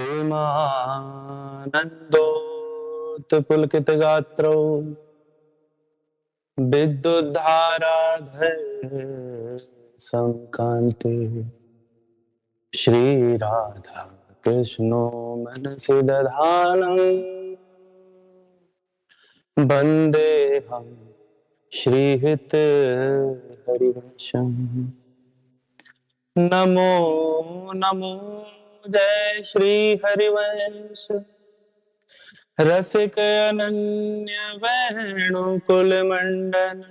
प्रेमानन्दोत्पुलकितगात्रौ विद्युद्धाराधर समकान्ते श्रीराधा कृष्णो मनसि दधानं वन्देऽहं श्रीहित हरिवंशम्। नमो नमो जय श्री हरिवंश रसिक अनन्य वेणुकुल मंडन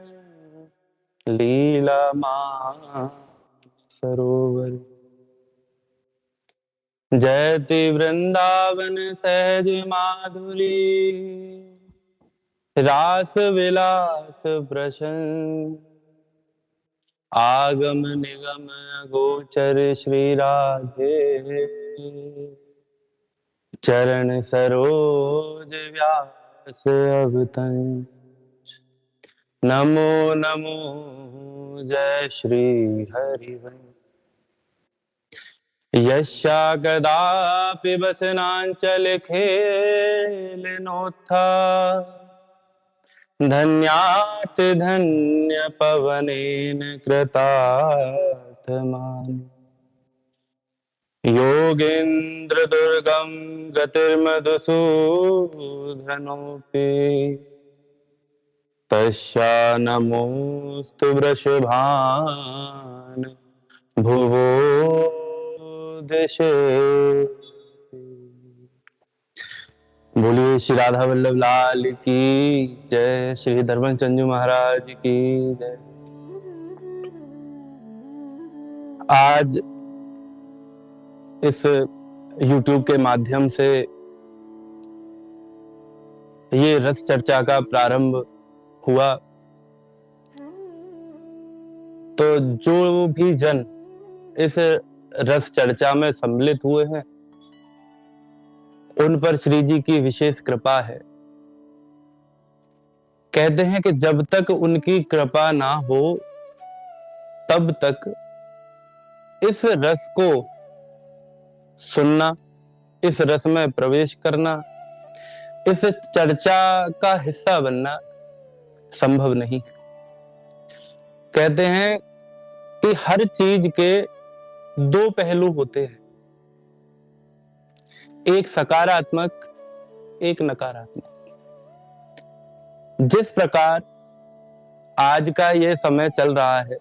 लीला सरोवर जयति वृंदावन सहज माधुरी रास विलास प्रसन्न आगम निगम गोचर श्री राधे चरण सरोज व्यास अवतंस। नमो नमो जय श्री हरिवंश यस्या कदापि वसनांचल खेलनोत्था धन्यात् धन्य पवनेन कृतार्थमानि योगेन्द्र दुर्गम गतिर्मधुसूदनोऽपि तस्या नमोस्तु वृषभान भुवो दिशे। बोलिए श्री राधा वल्लभ लाल की जय, श्री धर्मचंद चंदू महाराज की जय। आज इस YouTube के माध्यम से ये रस चर्चा का प्रारंभ हुआ, तो जो भी जन इस रस चर्चा में सम्मिलित हुए हैं उन पर श्री जी की विशेष कृपा है। कहते हैं कि जब तक उनकी कृपा ना हो तब तक इस रस को सुनना, इस रस में प्रवेश करना, इस चर्चा का हिस्सा बनना संभव नहीं। कहते हैं कि हर चीज के दो पहलू होते हैं, एक सकारात्मक एक नकारात्मक। जिस प्रकार आज का ये समय चल रहा है,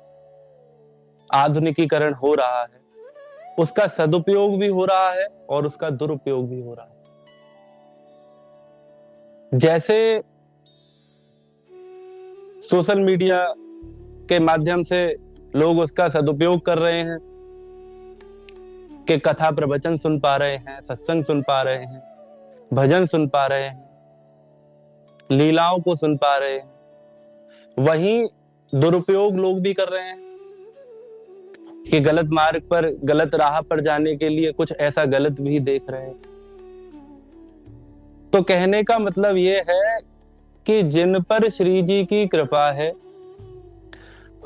आधुनिकीकरण हो रहा है, उसका सदुपयोग भी हो रहा है और उसका दुरुपयोग भी हो रहा है। जैसे सोशल मीडिया के माध्यम से लोग उसका सदुपयोग कर रहे हैं कि कथा प्रवचन सुन पा रहे हैं, सत्संग सुन पा रहे हैं, भजन सुन पा रहे हैं, लीलाओं को सुन पा रहे हैं, वहीं दुरुपयोग लोग भी कर रहे हैं कि गलत मार्ग पर, गलत राह पर जाने के लिए कुछ ऐसा गलत भी देख रहे हैं। तो कहने का मतलब ये है कि जिन पर श्री जी की कृपा है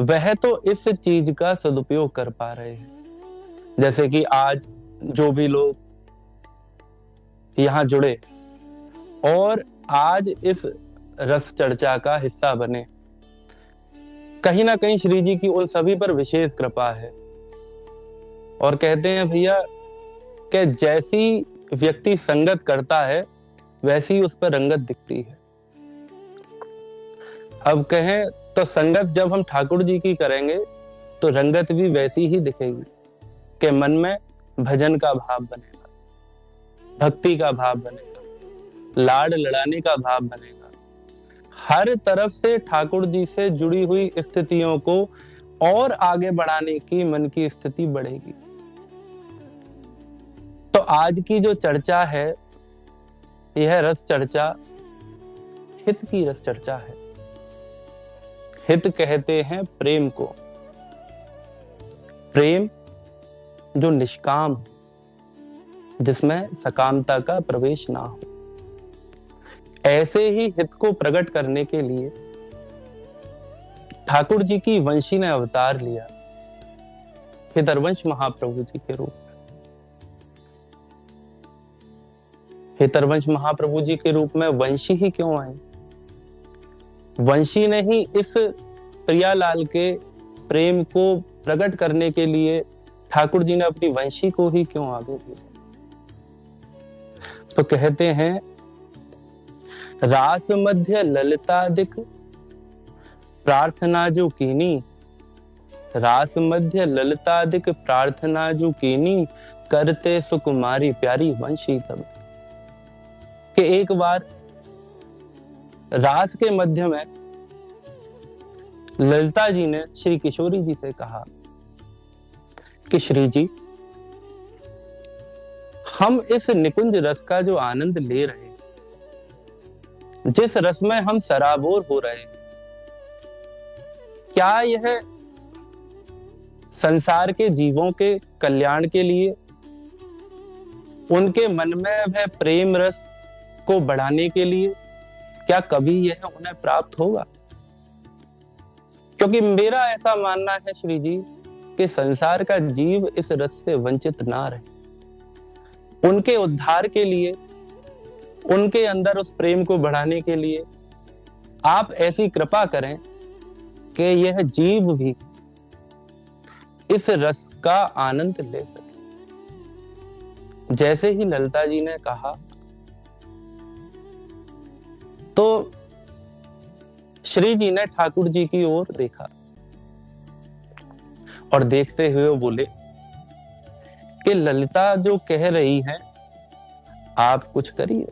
वह तो इस चीज का सदुपयोग कर पा रहे हैं। जैसे कि आज जो भी लोग यहाँ जुड़े और आज इस रस चर्चा का हिस्सा बने, कहीं ना कहीं श्री जी की उन सभी पर विशेष कृपा है। और कहते हैं भैया कि जैसी व्यक्ति संगत करता है वैसी उस पर रंगत दिखती है। अब कहें तो संगत जब हम ठाकुर जी की करेंगे तो रंगत भी वैसी ही दिखेगी कि मन में भजन का भाव बनेगा, भक्ति का भाव बनेगा, लाड लड़ाने का भाव बनेगा। हर तरफ से ठाकुर जी से जुड़ी हुई स्थितियों को और आगे बढ़ाने की मन की स्थिति बढ़ेगी। तो आज की जो चर्चा है यह रस चर्चा हित की रस चर्चा है। हित कहते हैं प्रेम को, प्रेम जो निष्काम, जिसमें सकामता का प्रवेश ना हो। ऐसे ही हित को प्रकट करने के लिए ठाकुर जी की वंशी ने अवतार लिया, हितरवंश महाप्रभु जी के रूप में। हितरवंश महाप्रभु जी के रूप में वंशी ही क्यों आए? वंशी ने ही इस प्रियालाल के प्रेम को प्रकट करने के लिए ठाकुर जी ने अपनी वंशी को ही क्यों आगे भेजा? तो कहते हैं, रास मध्य ललितादिक प्रार्थना जो कीनी, रास मध्य ललितादिक प्रार्थना जो कीनी, करते सुकुमारी प्यारी वंशी तब। कि एक बार रास के मध्य में ललिता जी ने श्री किशोरी जी से कहा कि श्री जी, हम इस निकुंज रस का जो आनंद ले रहे हैं, जिस रस में हम सराबोर हो रहे हैं, क्या यह संसार के जीवों के कल्याण के लिए, उनके मन में वह प्रेम रस को बढ़ाने के लिए, क्या कभी यह उन्हें प्राप्त होगा? क्योंकि मेरा ऐसा मानना है श्री जी कि संसार का जीव इस रस से वंचित ना रहे। उनके उद्धार के लिए, उनके अंदर उस प्रेम को बढ़ाने के लिए आप ऐसी कृपा करें कि यह जीव भी इस रस का आनंद ले सके। जैसे ही ललिता जी ने कहा तो श्री जी ने ठाकुर जी की ओर देखा और देखते हुए बोले कि ललिता जो कह रही हैं, आप कुछ करिए।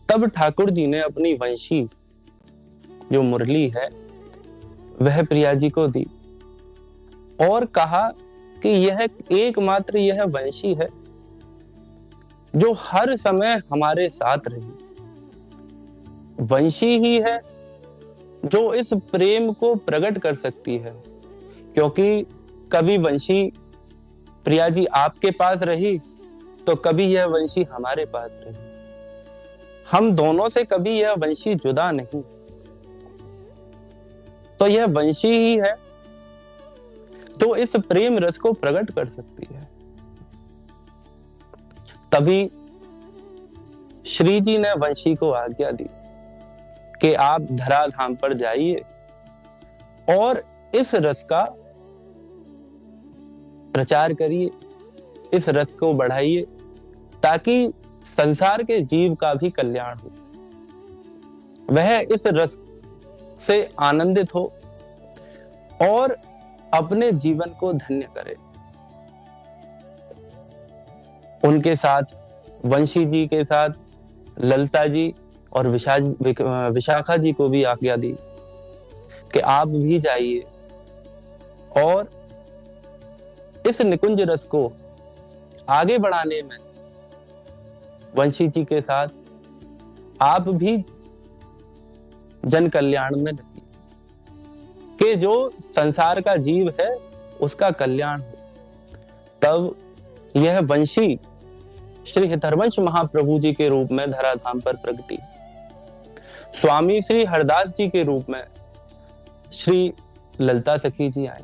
तब ठाकुर जी ने अपनी वंशी जो मुरली है वह प्रिया जी को दी और कहा कि यह एकमात्र यह वंशी है जो हर समय हमारे साथ रही। वंशी ही है जो इस प्रेम को प्रकट कर सकती है, क्योंकि कभी वंशी प्रिया जी आपके पास रही तो कभी यह वंशी हमारे पास रही। हम दोनों से कभी यह वंशी जुदा नहीं। तो यह वंशी ही है जो इस प्रेम रस को प्रकट कर सकती है। तभी श्री जी ने वंशी को आज्ञा दी कि आप धराधाम पर जाइए और इस रस का प्रचार करिए, इस रस को बढ़ाइए, ताकि संसार के जीव का भी कल्याण हो, वह इस रस से आनंदित हो और अपने जीवन को धन्य करे। उनके साथ वंशी जी के साथ ललिता जी और विशाखा जी को भी आज्ञा दी कि आप भी जाइए और इस निकुंज रस को आगे बढ़ाने में वंशी जी के साथ आप भी जन कल्याण में लगिए, कि जो संसार का जीव है उसका कल्याण हो। तब यह वंशी श्री हितरवंश महाप्रभु जी के रूप में धराधाम पर प्रगटी। स्वामी श्री हरदास जी के रूप में श्री ललिता सखी जी आए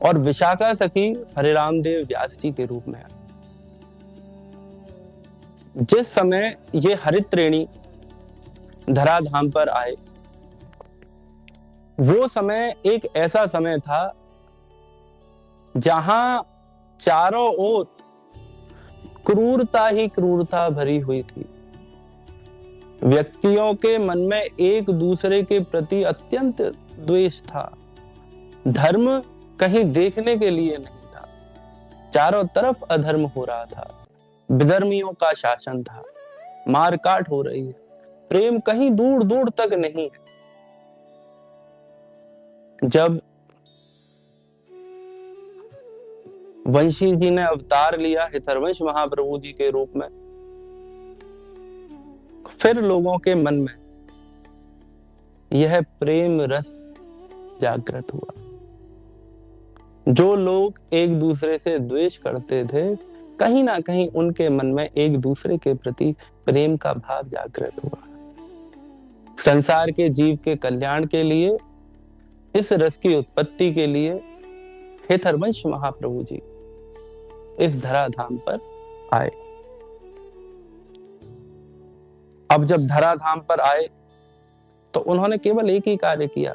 और विशाखा सखी हरिराम देव व्यास जी के रूप में आए। जिस समय ये हरित्रेणी धराधाम पर आए, वो समय एक ऐसा समय था जहां चारों ओर क्रूरता ही क्रूरता भरी हुई थी। व्यक्तियों के मन में एक दूसरे के प्रति अत्यंत द्वेष था। धर्म कहीं देखने के लिए नहीं था। चारों तरफ अधर्म हो रहा था, विधर्मियों का शासन था, मारकाट हो रही है, प्रेम कहीं दूर दूर तक नहीं है। जब वंशी जी ने अवतार लिया हितरवंश महाप्रभु जी के रूप में, फिर लोगों के मन में यह प्रेम रस जागृत हुआ। जो लोग एक दूसरे से द्वेष करते थे, कहीं ना कहीं उनके मन में एक दूसरे के प्रति प्रेम का भाव जागृत हुआ। संसार के जीव के कल्याण के लिए, इस रस की उत्पत्ति के लिए हितरवंश महाप्रभु जी इस धराधाम पर आए। अब जब धराधाम पर आए तो उन्होंने केवल एक ही कार्य किया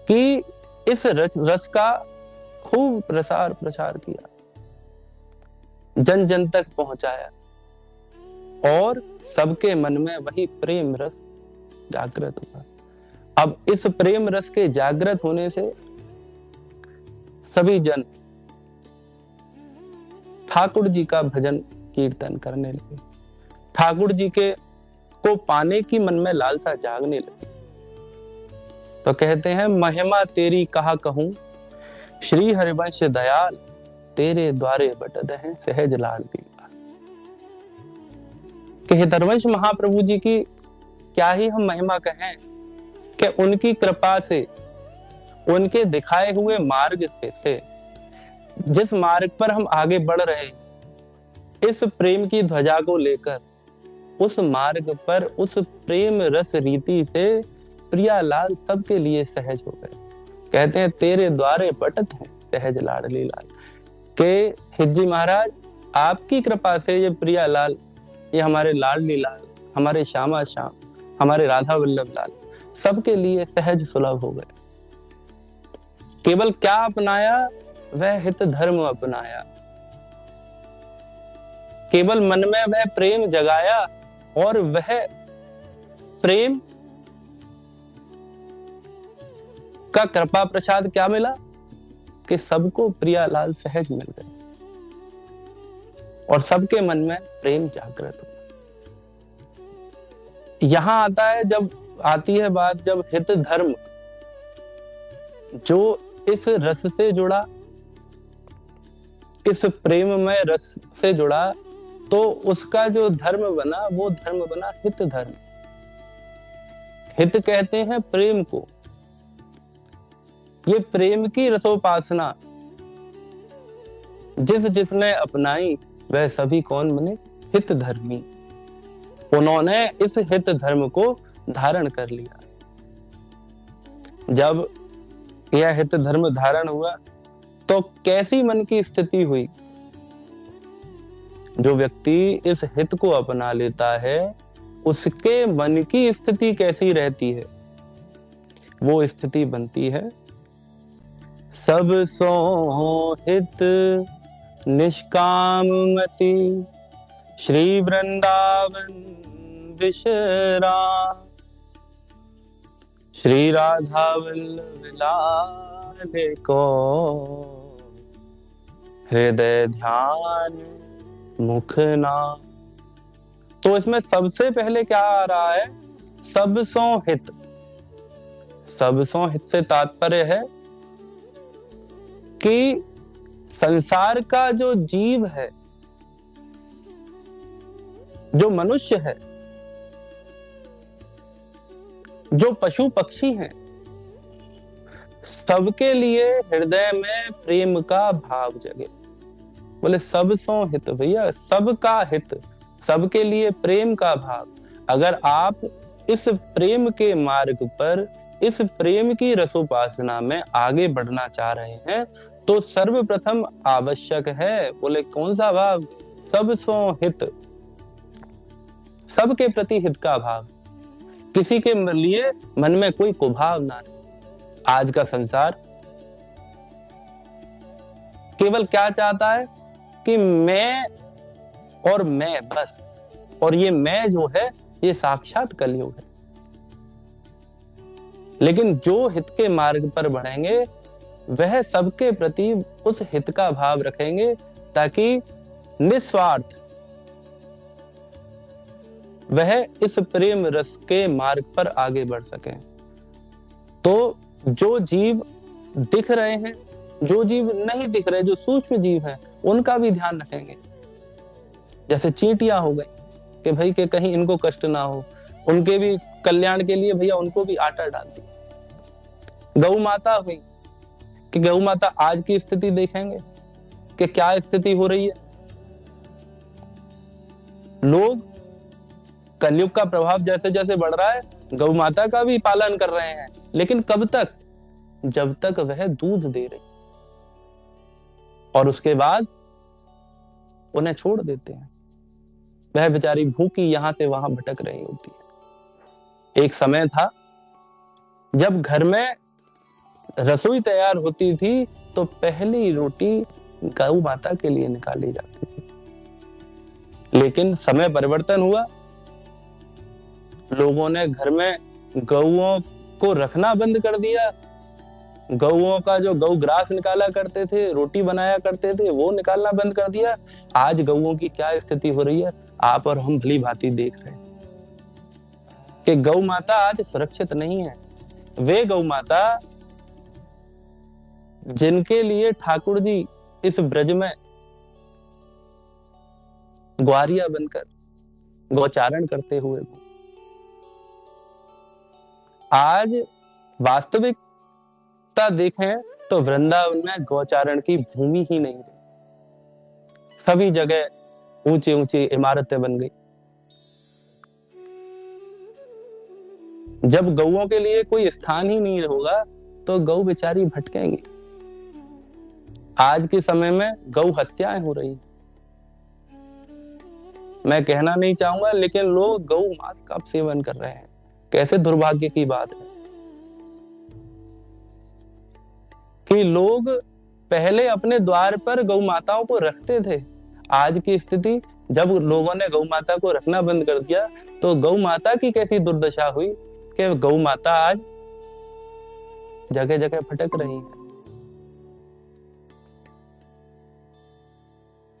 कि इस रस का खूब प्रसार प्रचार किया, जन जन तक पहुंचाया और सबके मन में वही प्रेम रस जागृत हुआ। अब इस प्रेम रस के जागृत होने से सभी जन ठाकुर जी का भजन कीर्तन करने लगे, ठाकुर जी के को पाने की मन में लालसा जागने लगी। तो कहते हैं महिमा तेरी कहा कहूं, श्री हरिवंश दयाल, तेरे द्वारे बटद है सहज लाल दीवार। कि हरिवंश महाप्रभु जी की क्या ही हम महिमा कहें कि उनकी कृपा से, उनके दिखाए हुए मार्ग से, जिस मार्ग पर हम आगे बढ़ रहे हैं, इस प्रेम की ध्वजा को लेकर उस मार्ग पर उस प्रेम रस रीति से प्रियालाल सबके लिए सहज हो गए। कहते हैं तेरे द्वारे पटत है सहज लाडली लाल, के हिज्जी महाराज आपकी कृपा से ये प्रियालाल, ये हमारे लाडली लाल, हमारे श्यामा श्याम, हमारे राधा वल्लभ लाल सबके लिए सहज सुलभ हो गए। केवल क्या अपनाया, वह हित धर्म अपनाया। केवल मन में वह प्रेम जगाया और वह प्रेम का कृपा प्रसाद क्या मिला कि सबको प्रियालाल सहज मिल गए और सबके मन में प्रेम जागृत हुआ। यहां आता है, जब आती है बात, जब हित धर्म जो इस रस से जुड़ा, इस प्रेममय रस से जुड़ा, तो उसका जो धर्म बना वो धर्म बना हित धर्म। हित कहते हैं प्रेम को। ये प्रेम की रसोपासना जिसने अपनाई वह सभी कौन बने, हित धर्मी। उन्होंने इस हित धर्म को धारण कर लिया। जब यह हित धर्म धारण हुआ तो कैसी मन की स्थिति हुई। जो व्यक्ति इस हित को अपना लेता है उसके मन की स्थिति कैसी रहती है, वो स्थिति बनती है सब सो हित निष्काम मति, श्री वृंदावन विश्राम, श्री राधा वल्लभ लाल को हृदय ध्यान मुख नाम। तो इसमें सबसे पहले क्या आ रहा है, सब सो हित। सब सो हित से तात्पर्य है कि संसार का जो जीव है, जो मनुष्य है, जो पशु पक्षी हैं, सबके लिए हृदय में प्रेम का भाव जगे। बोले सब सो हित, भैया सबका हित, सबके लिए प्रेम का भाव। अगर आप इस प्रेम के मार्ग पर, इस प्रेम की रसोपासना में आगे बढ़ना चाह रहे हैं तो सर्वप्रथम आवश्यक है, बोले कौन सा भाव, सब सो हित, सबके प्रति हित का भाव। किसी के लिए मन में कोई कुभाव ना है। आज का संसार केवल क्या चाहता है कि मैं और मैं बस, और ये मैं जो है ये साक्षात कलयुग है। लेकिन जो हित के मार्ग पर बढ़ेंगे वह सबके प्रति उस हित का भाव रखेंगे ताकि निस्वार्थ वह इस प्रेम रस के मार्ग पर आगे बढ़ सके। तो जो जीव दिख रहे हैं, जो जीव नहीं दिख रहे, जो सूक्ष्म जीव हैं, उनका भी ध्यान रखेंगे। जैसे चींटियां हो गई कि भाई के कहीं इनको कष्ट ना हो, उनके भी कल्याण के लिए भैया उनको भी आटा डाल दी। गौ माता हुई कि गौ माता आज की स्थिति देखेंगे कि क्या स्थिति हो रही है। लोग कलयुग का प्रभाव जैसे जैसे बढ़ रहा है, गौ माता का भी पालन कर रहे हैं, लेकिन कब तक, जब तक वह दूध दे रही, और उसके बाद उन्हें छोड़ देते हैं। वह बेचारी भूखी यहां से वहां भटक रही होती है। एक समय था जब घर में रसोई तैयार होती थी तो पहली रोटी गौ माता के लिए निकाली जाती थी। लेकिन समय परिवर्तन हुआ, लोगों ने घर में गौओं को रखना बंद कर दिया। गौओं का जो गौ ग्रास निकाला करते थे, रोटी बनाया करते थे, वो निकालना बंद कर दिया। आज गौओं की क्या स्थिति हो रही है, आप और हम भली भांति देख रहे हैं कि गौ माता आज सुरक्षित नहीं है। वे गौ माता जिनके लिए ठाकुर जी इस ब्रज में ग्वारिया बनकर गौचारण करते हुए, आज वास्तविकता देखें तो वृंदावन में गौचारण की भूमि ही नहीं रही। सभी जगह ऊंची ऊंची इमारतें बन गई। जब गौओं के लिए कोई स्थान ही नहीं होगा तो गौ बेचारी भटकेंगी। आज के समय में गौ हत्याएं हो रही। मैं कहना नहीं चाहूंगा, लेकिन लोग गौ मांस का सेवन कर रहे हैं। कैसे दुर्भाग्य की बात है कि लोग पहले अपने द्वार पर गौ माताओं को रखते थे। आज की स्थिति, जब लोगों ने गौ माता को रखना बंद कर दिया तो गौ माता की कैसी दुर्दशा हुई कि गौ माता आज जगह जगह भटक रही है।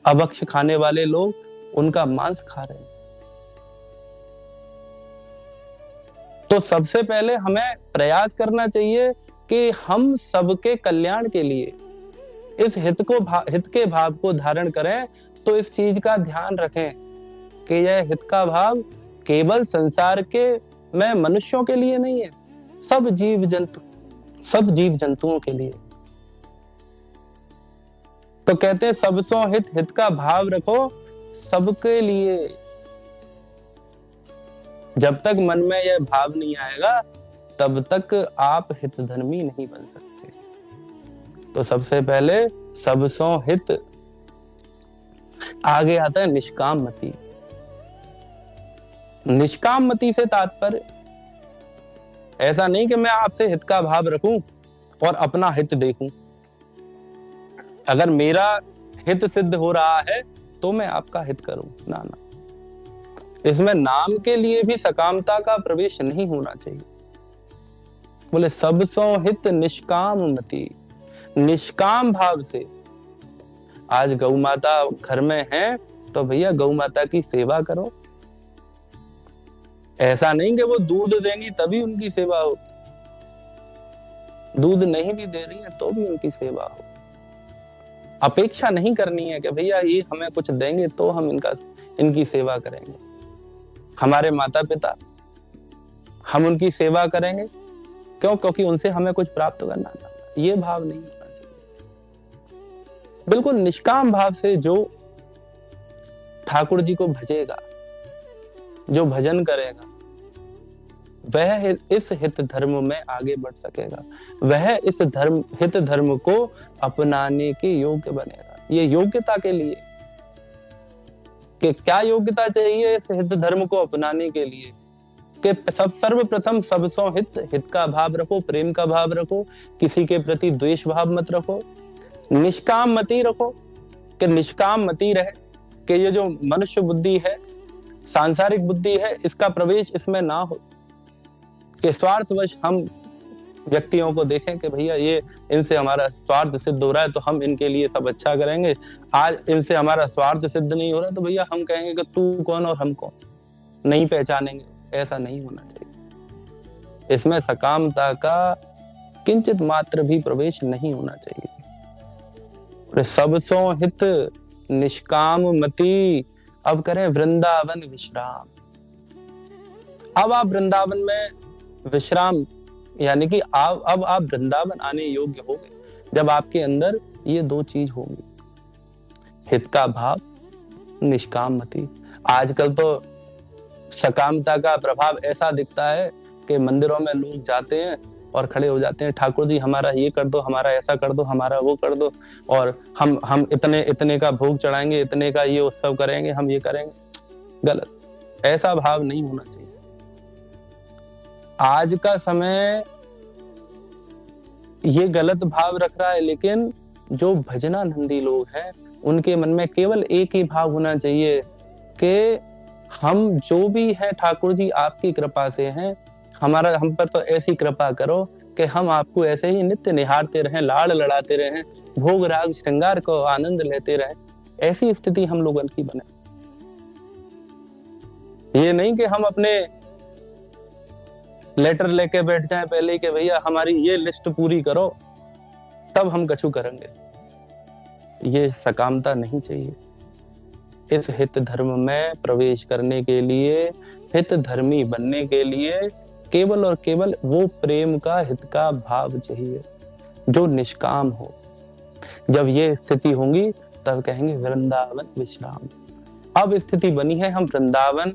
अभक्ष खाने वाले लोग उनका मांस खा रहे हैं। तो सबसे पहले हमें प्रयास करना चाहिए कि हम सबके कल्याण के लिए इस हित के भाव को धारण करें। तो इस चीज का ध्यान रखें कि यह हित का भाव केवल संसार के में मनुष्यों के लिए नहीं है, सब जीव जंतुओं के लिए। तो कहते हैं सबसो हित का भाव रखो सबके लिए। जब तक मन में यह भाव नहीं आएगा तब तक आप हितधर्मी नहीं बन सकते। तो सबसे पहले सबसो हित, आगे आता है निष्काम मति। निष्काम मति से तात्पर्य ऐसा नहीं कि मैं आपसे हित का भाव रखूं और अपना हित देखूं। अगर मेरा हित सिद्ध हो रहा है तो मैं आपका हित करूं, ना। इसमें नाम के लिए भी सकामता का प्रवेश नहीं होना चाहिए। बोले सबसो हित निष्काम मति, निष्काम भाव से। आज गौ माता घर में है तो भैया गौ माता की सेवा करो। ऐसा नहीं कि वो दूध देंगी तभी उनकी सेवा हो, दूध नहीं भी दे रही है तो भी उनकी सेवा हो। अपेक्षा नहीं करनी है कि भैया ये हमें कुछ देंगे तो हम इनकी सेवा करेंगे। हमारे माता पिता, हम उनकी सेवा करेंगे क्यों? क्योंकि उनसे हमें कुछ प्राप्त करना था। ये भाव नहीं होना चाहिए। बिल्कुल निष्काम भाव से जो ठाकुर जी को भजेगा, जो भजन करेगा, वह इस हित धर्म में आगे बढ़ सकेगा। वह इस हित धर्म को अपनाने के योग्य बनेगा। ये योग्यता के लिए कि क्या योग्यता चाहिए इस हित धर्म को अपनाने के लिए कि सर्वप्रथम सबसो हित का भाव रखो, प्रेम का भाव रखो, किसी के प्रति द्वेष भाव मत रखो, निष्काम मति रखो कि निष्काम मति रहे कि ये जो मनुष्य बुद्धि है, सांसारिक बुद्धि है, इसका प्रवेश इसमें ना हो कि स्वार्थवश हम व्यक्तियों को देखें कि भैया ये इनसे हमारा स्वार्थ सिद्ध हो रहा है तो हम इनके लिए सब अच्छा करेंगे। आज इनसे हमारा स्वार्थ सिद्ध नहीं हो रहा तो भैया हम कहेंगे कि तू कौन और हम कौन, नहीं पहचानेंगे। ऐसा नहीं होना चाहिए। इसमें सकामता का किंचित मात्र भी प्रवेश नहीं होना चाहिए। सबसो हित निष्काम मति। अब करें वृंदावन विश्राम। अब आप वृंदावन में विश्राम, यानी कि अब आप वृंदावन आने योग्य हो गए जब आपके अंदर ये दो चीज होंगी, हित का भाव, निष्काम मति। आजकल तो सकामता का प्रभाव ऐसा दिखता है कि मंदिरों में लोग जाते हैं और खड़े हो जाते हैं, ठाकुर जी हमारा ये कर दो, हमारा ऐसा कर दो, हमारा वो कर दो, और हम इतने इतने का भोग चढ़ाएंगे, इतने का ये उत्सव करेंगे, हम ये करेंगे। गलत, ऐसा भाव नहीं होना चाहिए। आज का समय ये गलत भाव रख रहा है, लेकिन जो भजनानंदी लोग हैं उनके मन में केवल एक ही भाव होना चाहिए कि हम जो भी हैं ठाकुर जी आपकी कृपा से हैं, हमारा हम पर तो ऐसी कृपा करो कि हम आपको ऐसे ही नित्य निहारते रहें, लाड़ लड़ाते रहें, भोग राग श्रृंगार को आनंद लेते रहें। ऐसी स्थिति हम लोगों की बने। ये नहीं कि हम अपने लेटर लेके बैठ जाएं पहले कि भैया हमारी ये लिस्ट पूरी करो तब हम कछु करेंगे। ये सकामता नहीं चाहिए। इस हित धर्म में प्रवेश करने के लिए, हित धर्मी बनने के लिए केवल और केवल वो प्रेम का, हित का भाव चाहिए जो निष्काम हो। जब ये स्थिति होंगी तब कहेंगे वृंदावन विश्राम। अब स्थिति बनी है हम वृंदावन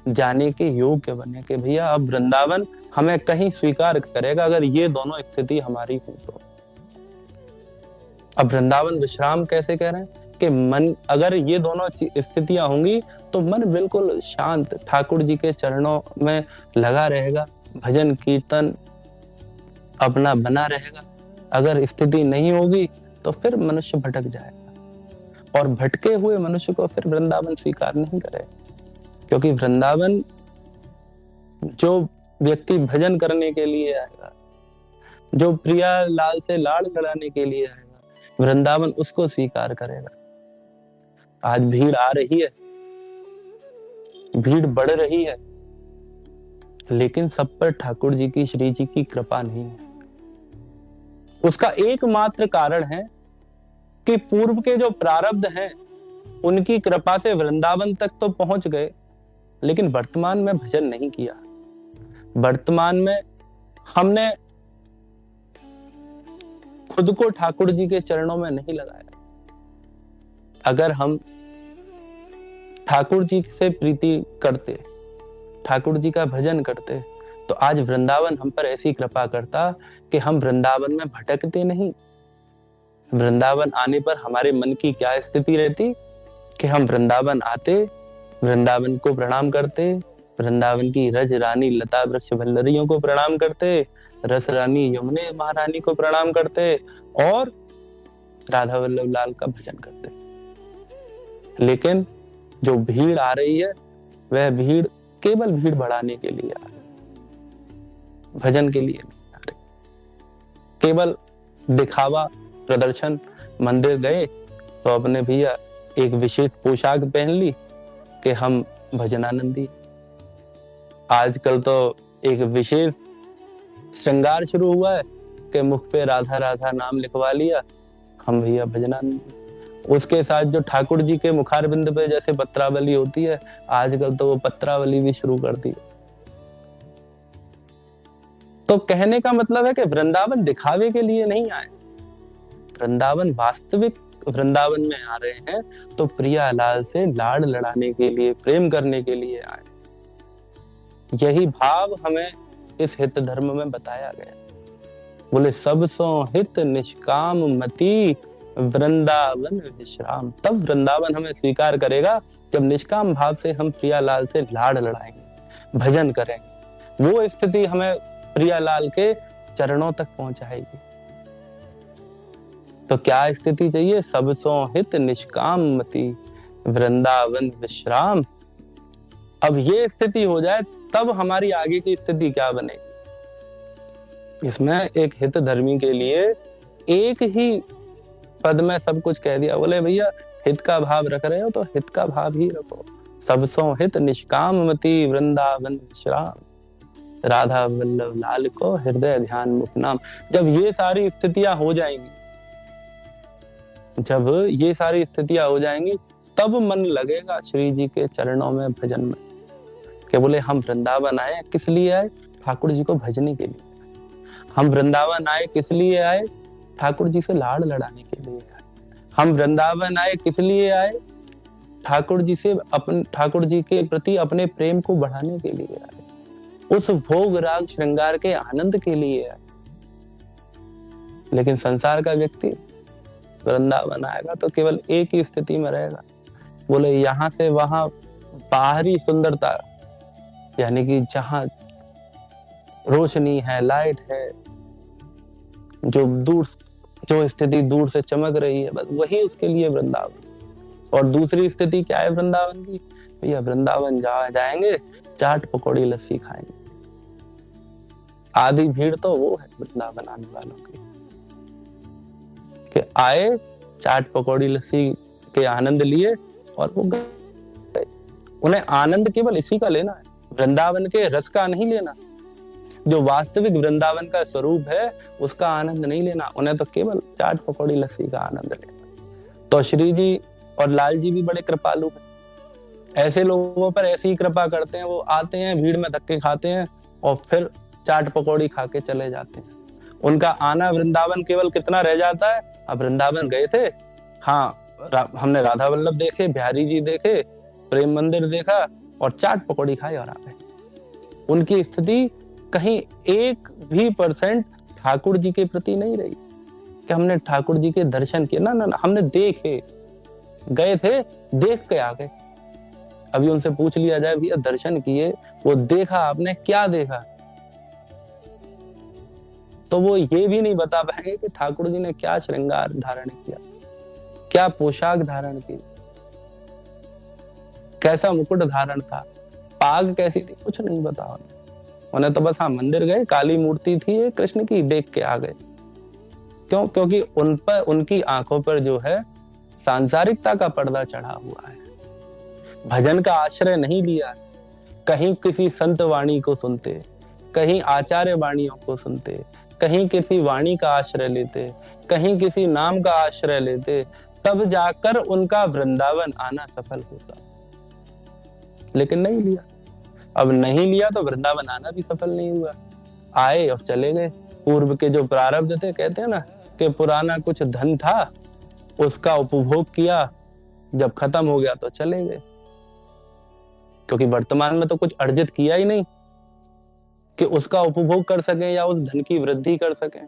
जाने के योग्य बने कि भैया अब वृंदावन हमें कहीं स्वीकार करेगा अगर ये दोनों स्थिति हमारी हो तो। अब वृंदावन विश्राम कैसे कह रहे हैं कि मन, अगर ये दोनों स्थितियां होंगी तो मन बिल्कुल शांत ठाकुर जी के चरणों में लगा रहेगा, भजन कीर्तन अपना बना रहेगा। अगर स्थिति नहीं होगी तो फिर मनुष्य भटक जाएगा, और भटके हुए मनुष्य को फिर वृंदावन स्वीकार नहीं करेगा। क्योंकि वृंदावन जो व्यक्ति भजन करने के लिए आएगा, जो प्रिया लाल से लाड़ लड़ाने के लिए आएगा, वृंदावन उसको स्वीकार करेगा। आज भीड़ आ रही है, भीड़ बढ़ रही है, लेकिन सब पर ठाकुर जी की, श्री जी की कृपा नहीं है। उसका एकमात्र कारण है कि पूर्व के जो प्रारब्ध हैं उनकी कृपा से वृंदावन तक तो पहुंच गए, लेकिन वर्तमान में भजन नहीं किया। वर्तमान में हमने खुद को ठाकुर जी के चरणों में नहीं लगाया। अगर हम ठाकुर जी से प्रीति करते, ठाकुर जी का भजन करते, तो आज वृंदावन हम पर ऐसी कृपा करता कि हम वृंदावन में भटकते नहीं। वृंदावन आने पर हमारे मन की क्या स्थिति रहती कि हम वृंदावन आते, वृंदावन को प्रणाम करते, वृंदावन की रज रानी लता वृक्ष वल्लरियों को प्रणाम करते, रस रानी यमुने महारानी को प्रणाम करते, और राधा वल्लभ लाल का भजन करते। लेकिन जो भीड़ आ रही है वह भीड़ केवल भीड़ बढ़ाने के लिए आ रही, भजन के लिए नहीं आ रही। केवल दिखावा, प्रदर्शन। मंदिर गए तो अपने भैया एक विशेष पोशाक पहन ली कि हम भजनानंदी। आजकल तो एक विशेष श्रृंगार शुरू हुआ है कि मुख पे राधा राधा नाम लिखवा लिया, हम भैया भजनानंदी। उसके साथ जो ठाकुर जी के मुखारबिंद पे जैसे पत्रावली होती है, आजकल तो वो पत्रावली भी शुरू कर दी। तो कहने का मतलब है कि वृंदावन दिखावे के लिए नहीं आए, वृंदावन वास्तविक वृंदावन में आ रहे हैं तो प्रियालाल से लाड़ लड़ाने के लिए, प्रेम करने के लिए आए। यही भाव हमें इस हित धर्म में बताया गया। बोले सब सो हित निष्काम मति वृंदावन विश्राम। तब वृंदावन हमें स्वीकार करेगा जब निष्काम भाव से हम प्रियालाल से लाड़ लड़ाएंगे, भजन करेंगे। वो स्थिति हमें प्रियालाल के चरणों तक पहुंचाएगी। तो क्या स्थिति चाहिए? सब सो हित निष्काम मति वृंदावन विश्राम। अब ये स्थिति हो जाए तब हमारी आगे की स्थिति क्या बनेगी। इसमें एक हित धर्मी के लिए एक ही पद में सब कुछ कह दिया। बोले भैया हित का भाव रख रहे हो तो हित का भाव ही रखो। सब सो हित निष्काम मति वृंदावन विश्राम, राधा वल्लभ लाल को हृदय ध्यान मुख नाम। जब ये सारी स्थितियां हो जाएंगी, जब ये सारी स्थितियां हो जाएंगी, तब मन लगेगा श्री जी के चरणों में, भजन में। कि बोले हम वृंदावन आए, किस लिए आए? ठाकुर जी को भजने के लिए। हम वृंदावन आए किस लिए आए? ठाकुर जी से लाड़ लड़ाने के लिए आए। हम वृंदावन आए किस लिए आए? ठाकुर जी से ठाकुर जी के प्रति अपने प्रेम को बढ़ाने के लिए आए। उस भोग राग श्रृंगार के आनंद के लिए है। लेकिन संसार का व्यक्ति वृंदावन आएगा तो केवल एक ही स्थिति में रहेगा, बोले यहां से वहां बाहरी सुंदरता, यानी कि जहां रोशनी है, लाइट है, जो स्थिति दूर से चमक रही है, बस वही उसके लिए वृंदावन। और दूसरी स्थिति क्या है वृंदावन की? भैया वृंदावन जाएंगे, चाट पकौड़ी लस्सी खाएंगे। आधी भीड़ तो वो है वृंदावन आने वालों की, कि आए, चाट पकौड़ी लस्सी के आनंद लिए और वो गए। उन्हें आनंद केवल इसी का लेना है, वृंदावन के रस का नहीं लेना। जो वास्तविक वृंदावन का स्वरूप है उसका आनंद नहीं लेना, उन्हें तो केवल चाट पकौड़ी लस्सी का आनंद लेना। तो श्री जी और लाल जी भी बड़े कृपालु हैं, ऐसे लोगों पर ऐसी ही कृपा करते हैं। वो आते हैं, भीड़ में धक्के खाते हैं और फिर चाट पकौड़ी खा के चले जाते हैं। उनका आना वृंदावन केवल कितना रह जाता है? अब वृंदावन गए थे, हाँ हमने राधा वल्लभ देखे, बिहारी जी देखे, प्रेम मंदिर देखा और चाट पकौड़ी खाई और आ गए। उनकी स्थिति कहीं 1% ठाकुर जी के प्रति नहीं रही कि हमने ठाकुर जी के दर्शन किए। ना ना ना, हमने देखे, गए थे, देख के आ गए। अभी उनसे पूछ लिया जाए भैया दर्शन किए, वो देखा आपने, क्या देखा? तो वो ये भी नहीं बता पाएंगे कि ठाकुर जी ने क्या श्रृंगार धारण किया, क्या पोशाक धारण की, कैसा मुकुट धारण था, पाग कैसी थी, कुछ नहीं बता उन्हें। तो बस हाँ मंदिर गए, काली मूर्ति थी ये कृष्ण की, देख के आ गए। क्यों? क्योंकि उन पर, उनकी आंखों पर जो है सांसारिकता का पर्दा चढ़ा हुआ है। भजन का आश्रय नहीं लिया, कहीं किसी संत वाणी को सुनते, कहीं आचार्य वाणियों को सुनते, कहीं किसी वाणी का आश्रय लेते, कहीं किसी नाम का आश्रय लेते, तब जाकर उनका वृंदावन आना सफल होता। लेकिन नहीं लिया। अब नहीं लिया तो वृंदावन आना भी सफल नहीं हुआ। आए और चले गए। पूर्व के जो प्रारब्ध थे, कहते हैं ना कि पुराना कुछ धन था, उसका उपभोग किया, जब खत्म हो गया तो चले गए। क्योंकि वर्तमान में तो कुछ अर्जित किया ही नहीं कि उसका उपभोग कर सकें या उस धन की वृद्धि कर सकें।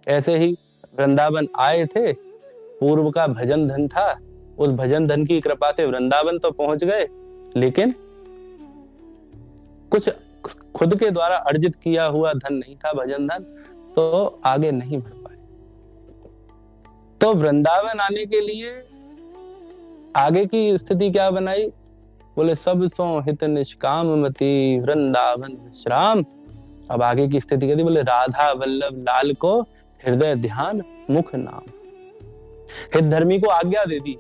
ऐसे ही वृंदावन आए थे, पूर्व का भजन धन था, उस भजन धन की कृपा से वृंदावन तो पहुंच गए, लेकिन कुछ खुद के द्वारा अर्जित किया हुआ धन नहीं था, भजन धन, तो आगे नहीं बढ़ पाए। तो वृंदावन आने के लिए आगे की स्थिति क्या बनाई? बोले सब सो हित निष्काम मति वृंदावन विश्राम। अब आगे की स्थिति कहती, बोले राधा वल्लभ लाल को हृदय ध्यान मुख नाम। हित धर्मी को आज्ञा दे दी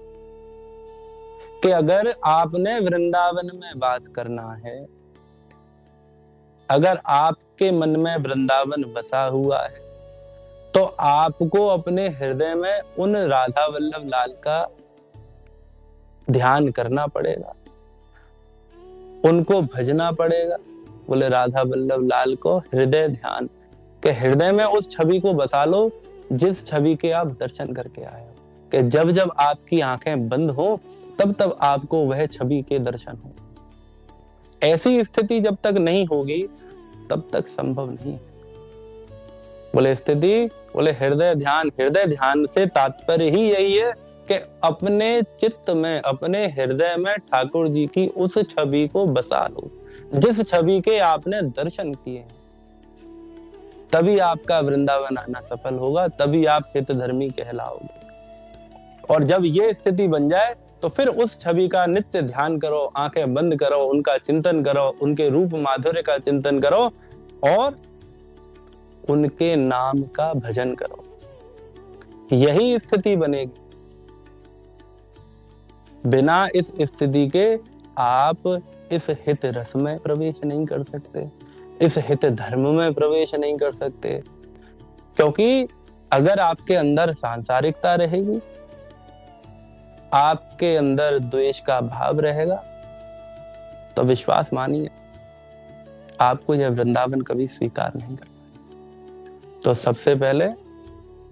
कि अगर आपने वृंदावन में वास करना है, अगर आपके मन में वृंदावन बसा हुआ है, तो आपको अपने हृदय में उन राधा वल्लभ लाल का ध्यान करना पड़ेगा, उनको भजना पड़ेगा। बोले राधा वल्लभ लाल को हृदय ध्यान, के हृदय में उस छवि को बसा लो जिस छवि के आप दर्शन करके आए हो, कि जब जब आपकी आंखें बंद हो तब तब आपको वह छवि के दर्शन हो। ऐसी स्थिति जब तक नहीं होगी तब तक संभव नहीं। बोले स्थिति, बोले हृदय ध्यान। हृदय ध्यान से तात्पर्य ही यही है कि अपने चित्त में, अपने हृदय में ठाकुर जी की उस छवि को बसा लो जिस छवि के आपने दर्शन किए। तभी आपका वृंदावन आना सफल होगा, तभी आप हित धर्मी कहलाओगे। और जब ये स्थिति बन जाए तो फिर उस छवि का नित्य ध्यान करो, आंखें बंद करो, उनका चिंतन करो, उनके रूप माधुर्य का चिंतन करो और उनके नाम का भजन करो। यही स्थिति बनेगी। बिना इस स्थिति के आप इस हित रस में प्रवेश नहीं कर सकते, इस हित धर्म में प्रवेश नहीं कर सकते। क्योंकि अगर आपके अंदर सांसारिकता रहेगी, आपके अंदर द्वेष का भाव रहेगा, तो विश्वास मानिए आपको यह वृंदावन कभी स्वीकार नहीं कर पाएगा। तो सबसे पहले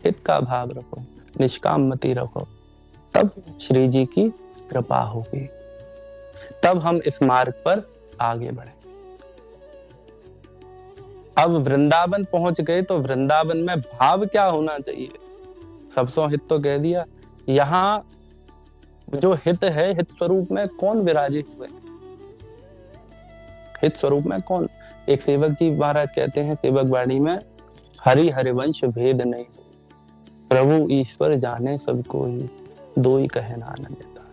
हित का भाव रखो, निष्काम मति रखो, तब श्री जी की कृपा होगी, तब हम इस मार्ग पर आगे बढ़ेंगे। अब वृंदावन पहुंच गए तो वृंदावन में भाव क्या होना चाहिए? सबसो हित तो कह दिया। यहाँ जो हित है, हित स्वरूप में कौन विराजित हुए? हित स्वरूप में कौन? एक सेवक जी महाराज कहते हैं सेवक वाणी में, हरि हरिवंश भेद नहीं, प्रभु ईश्वर जाने सबको ही, दो ही कहे नानक देता।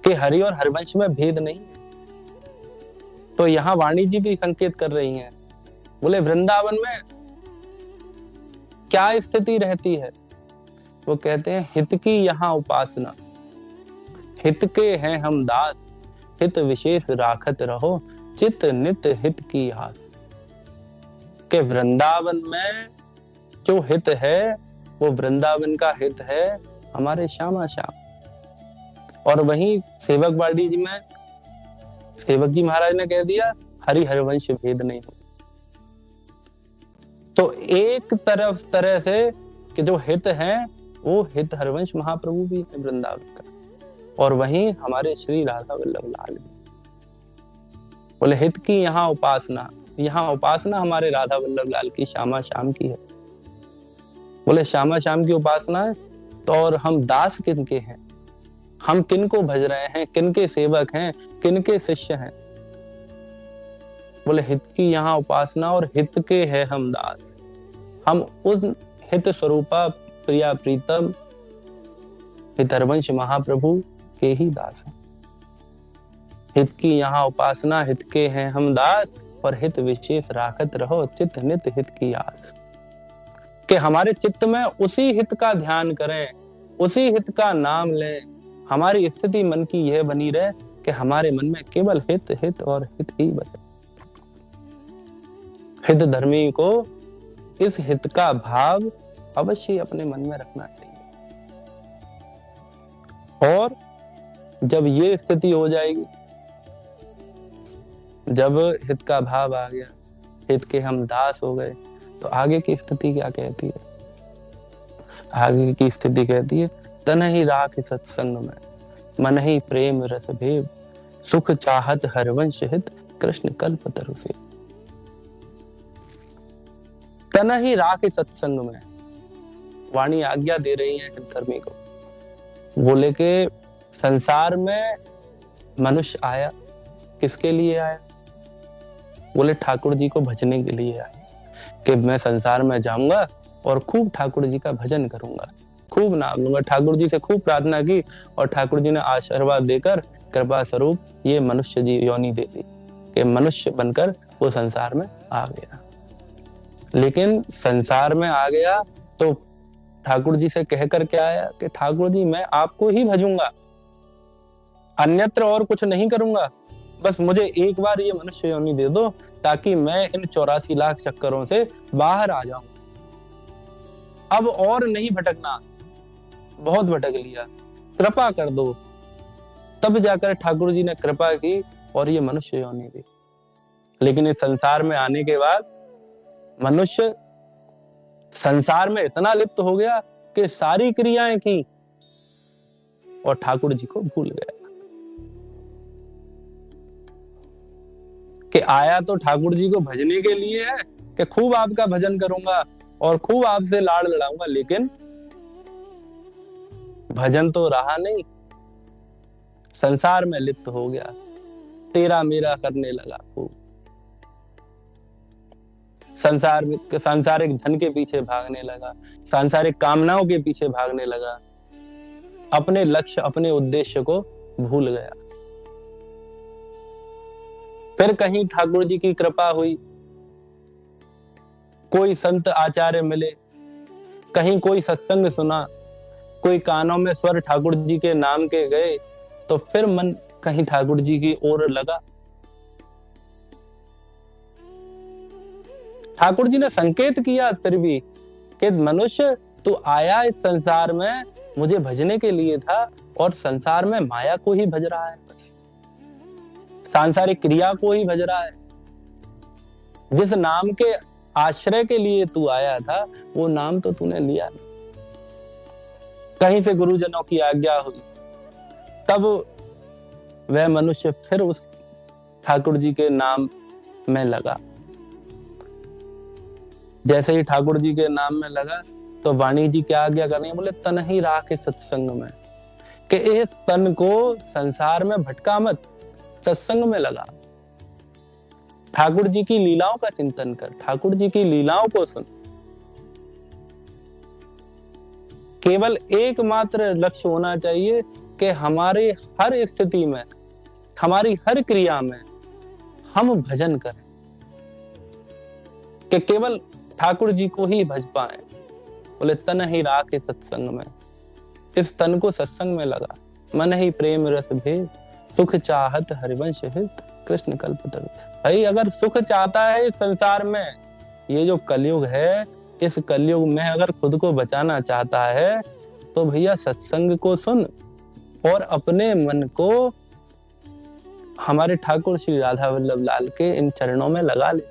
कि हरि और हरिवंश में भेद नहीं। तो यहाँ वाणी जी भी संकेत कर रही हैं, बोले वृंदावन में क्या स्थिति रहती है? वो कहते हैं हित की यहाँ उपासना, हित के हैं हम दास, हित विशेष राखत रहो, चित नित हित की आस। के वृंदावन में जो हित है वो वृंदावन का हित है हमारे श्यामा श्याम। और वहीं सेवक वाणी जी में सेवक जी महाराज ने कह दिया हरि हरिवंश भेद नहीं हो। तो एक तरह से कि जो हित है वो हित हरिवंश महाप्रभु भी है वृंदावन का, और वहीं हमारे श्री राधा वल्लभ लाल भी। बोले हित की यहाँ उपासना, यहाँ उपासना हमारे राधा वल्लभ लाल की श्यामा श्याम की है। बोले श्यामा श्याम की उपासना है तो और हम दास किनके हैं, हम किन को भज रहे हैं, किनके सेवक हैं, किनके शिष्य हैं? बोले हित की यहाँ उपासना और हित के है हम दास, हम उस हित स्वरूपा प्रिया प्रीतम हितरवंश महाप्रभु के ही दास हैं। हित की यहाँ उपासना, हित के हैं हम दास, और हित विशेष राखत रहो, चित्त नित हित की आस। कि हमारे चित्त में उसी हित का ध्यान करें, उसी हित का नाम लें, हमारी स्थिति मन की यह बनी रहे कि हमारे मन में केवल हित हित और हित ही बसे। हित धर्मी को इस हित का भाव अवश्य अपने मन में रखना चाहिए। और जब ये स्थिति हो जाएगी, जब हित का भाव आ गया, हित के हम दास हो गए, तो आगे की स्थिति क्या कहती है? आगे की स्थिति कहती है तन ही राख सत्संग में, मन ही प्रेम रस भेद, सुख चाहत हरवंश हित, कृष्ण कल्प तरु से। तन ही राख सत्संग में, वाणी आज्ञा दे रही है हित धर्मी को। बोले के संसार में मनुष्य आया, किसके लिए आया? बोले ठाकुर जी को भजने के लिए आया, कि मैं संसार में जाऊंगा और खूब ठाकुर जी का भजन करूंगा, खूब नाम लूंगा। ठाकुर जी से खूब प्रार्थना की और ठाकुर जी ने आशीर्वाद देकर कृपा स्वरूप ये मनुष्य जी योनि दे दी कि मनुष्य बनकर वो संसार में आ गया। लेकिन संसार में आ गया तो ठाकुर जी से कहकर क्या आया कि ठाकुर जी मैं आपको ही भजूंगा, अन्यत्र और कुछ नहीं करूंगा, बस मुझे एक बार ये मनुष्य योनि दे दो ताकि मैं इन 84 लाख चक्करों से बाहर आ जाऊं। अब और नहीं भटकना, बहुत भटक लिया, कृपा कर दो। तब जाकर ठाकुर जी ने कृपा की और ये मनुष्य योनि दी। लेकिन इस संसार में आने के बाद मनुष्य संसार में इतना लिप्त हो गया कि सारी क्रियाएं की और ठाकुर जी को भूल गया। कि आया तो ठाकुर जी को भजने के लिए है कि खूब आपका भजन करूंगा और खूब आपसे लाड़ लड़ाऊंगा, लेकिन भजन तो रहा नहीं, संसार में लिप्त हो गया, तेरा मेरा करने लगा खूब, सांसारिक धन के पीछे भागने लगा, सांसारिक कामनाओं के पीछे भागने लगा, अपने लक्ष्य अपने उद्देश्य को भूल गया। फिर कहीं ठाकुर जी की कृपा हुई, कोई संत आचार्य मिले, कहीं कोई सत्संग सुना, कोई कानों में स्वर ठाकुर जी के नाम के गए, तो फिर मन कहीं ठाकुर जी की ओर लगा। ठाकुर जी ने संकेत किया फिर भी कि मनुष्य तू आया इस संसार में मुझे भजने के लिए था और संसार में माया को ही भज रहा है, सांसारिक क्रिया को ही भज रहा है। जिस नाम के आश्रय के लिए तू आया था वो नाम तो तूने लिया नहीं। कहीं से गुरुजनों की आज्ञा हुई, तब वह मनुष्य फिर उस ठाकुर जी के नाम में लगा, जैसे ही ठाकुर जी के नाम में लगा तो वाणी जी क्या आज्ञा कर रही है, बोले तन ही राखे सत्संग में, कि इस तन को संसार में भटका मत, सत्संग में लगा। ठाकुर जी की लीलाओं का चिंतन कर, ठाकुर जी की लीलाओं को सुन। केवल एकमात्र लक्ष्य होना चाहिए कि हमारे हर स्थिति में, हमारी हर क्रिया में हम भजन करें, कि केवल ठाकुर जी को ही भज पाए। बोले तन ही राखे सत्संग में, इस तन को सत्संग में लगा। मन ही प्रेम रस भेद, सुख चाहत हरिवंश हित, कृष्ण कल्पतरु। भाई अगर सुख चाहता है इस संसार में, ये जो कलयुग है, इस कलयुग में अगर खुद को बचाना चाहता है तो भैया सत्संग को सुन और अपने मन को हमारे ठाकुर श्री राधा वल्लभ लाल के इन चरणों में लगा ले।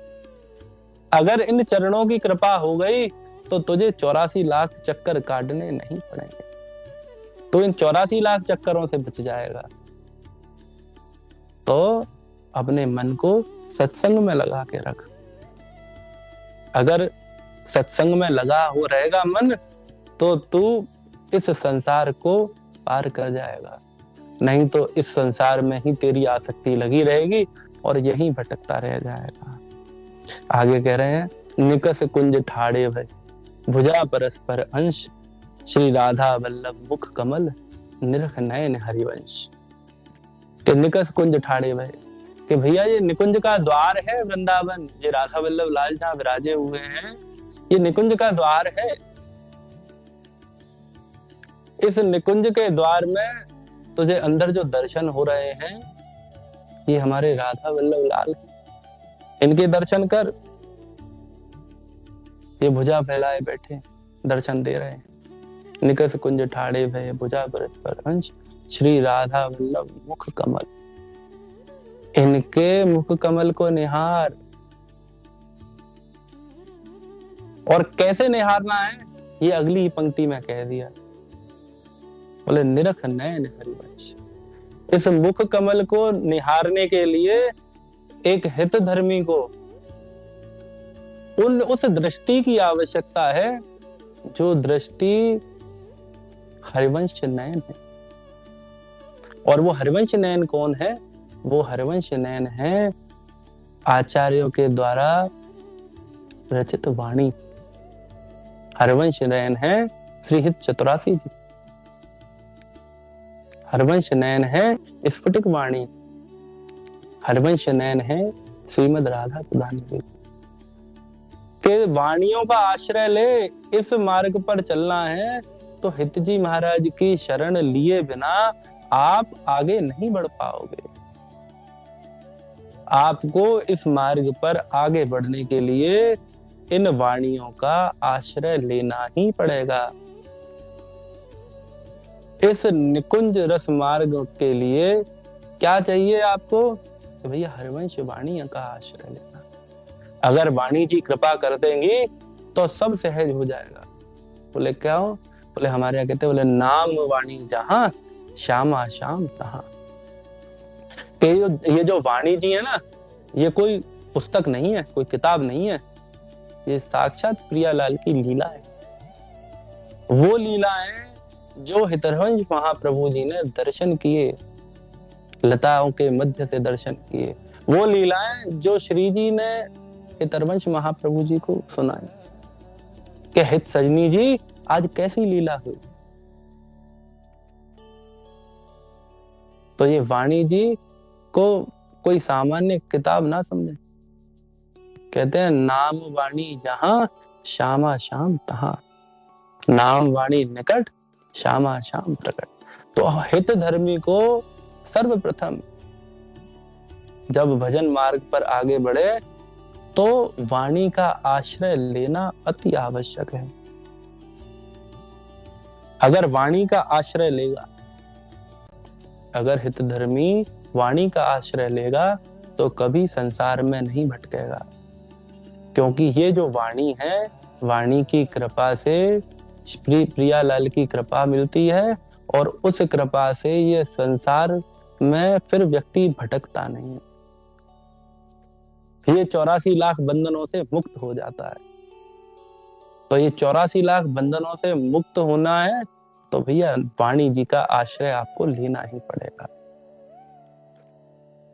अगर इन चरणों की कृपा हो गई तो तुझे 84 लाख चक्कर काटने नहीं पड़ेंगे, तो इन 84 लाख चक्करों से बच जाएगा। तो अपने मन को सत्संग में लगा के रख। अगर सत्संग में लगा हो रहेगा मन, तो तू इस संसार को पार कर जाएगा, नहीं तो इस संसार में ही तेरी आसक्ति लगी रहेगी और यहीं भटकता रह जाएगा। आगे कह रहे हैं, निकस कुंज ठाड़े भय, भुजा परस्पर अंश, श्री राधा वल्लभ मुख कमल, निरख नयन हरिवंश। कि निकस कुंज ठाड़े भय, कि भैया ये निकुंज का द्वार है वृंदावन, ये राधा वल्लभ लाल जहां विराजे हुए हैं, ये निकुंज का द्वार है। इस निकुंज के द्वार में तुझे अंदर जो दर्शन हो रहे हैं, ये हमारे राधा वल्लभ लाल हैं, इनके दर्शन कर। ये भुजा फैलाए बैठे दर्शन दे रहे हैं। निकस कुंज ठाड़े भय, भुजा परस्पर अंश, श्री राधा वल्लभ मुख कमल। इनके मुख कमल को निहार। और कैसे निहारना है ये अगली ही पंक्ति में कह दिया। बोले निरख नयन हरिवंश। इस मुख कमल को निहारने के लिए एक हित धर्मी को उस दृष्टि की आवश्यकता है जो दृष्टि हरिवंश नयन है। और वो हरिवंश नयन कौन है? वो हरिवंश नयन है आचार्यों के द्वारा रचित वाणी। हरिवंश नयन है श्री हित चतुरासी जी। हरिवंश नयन है स्फटिक वाणी। हरिवंश नयन है श्रीमद राधा सुधानिधि के वाणियों का आश्रय ले। इस मार्ग पर चलना है तो हित जी महाराज की शरण लिए बिना आप आगे नहीं बढ़ पाओगे। आपको इस मार्ग पर आगे बढ़ने के लिए इन वाणियों का आश्रय लेना ही पड़ेगा। इस निकुंज रस मार्ग के लिए क्या चाहिए आपको? तो भैया हरिवंश वाणी का आश्रय लेना। अगर वाणी जी कृपा कर देंगी तो सब सहज हो जाएगा। बोले क्या हो? बोले हमारे यहाँ कहते बोले नाम वाणी जहां श्यामा श्याम तहां। ये जो वाणी जी है ना, ये कोई पुस्तक नहीं है, कोई किताब नहीं है, ये साक्षात प्रियालाल की लीला है। वो लीला है जो हितरवंश महाप्रभु जी ने दर्शन किए, लताओं के मध्य से दर्शन किए। वो लीलाएं जो श्री जी ने हितरवंश महाप्रभु जी को सुनाई कि हित सजनी जी आज कैसी लीला हुई। तो ये वाणी जी को कोई सामान्य किताब ना समझे। कहते हैं नाम वाणी जहां श्यामा श्याम तहां। नाम वाणी निकट श्यामा श्याम प्रकट। तो हित धर्मी को सर्वप्रथम जब भजन मार्ग पर आगे बढ़े तो वाणी का आश्रय लेना अति आवश्यक है। अगर वाणी का आश्रय लेगा, अगर हित धर्मी वाणी का आश्रय लेगा तो कभी संसार में नहीं भटकेगा। क्योंकि ये जो वाणी है, वाणी की कृपा से प्रियालाल की कृपा मिलती है और उस कृपा से ये संसार में फिर व्यक्ति भटकता नहीं है। ये 84 लाख बंधनों से मुक्त हो जाता है। तो ये 84 लाख बंधनों से मुक्त होना है तो भैया वाणी जी का आश्रय आपको लेना ही पड़ेगा,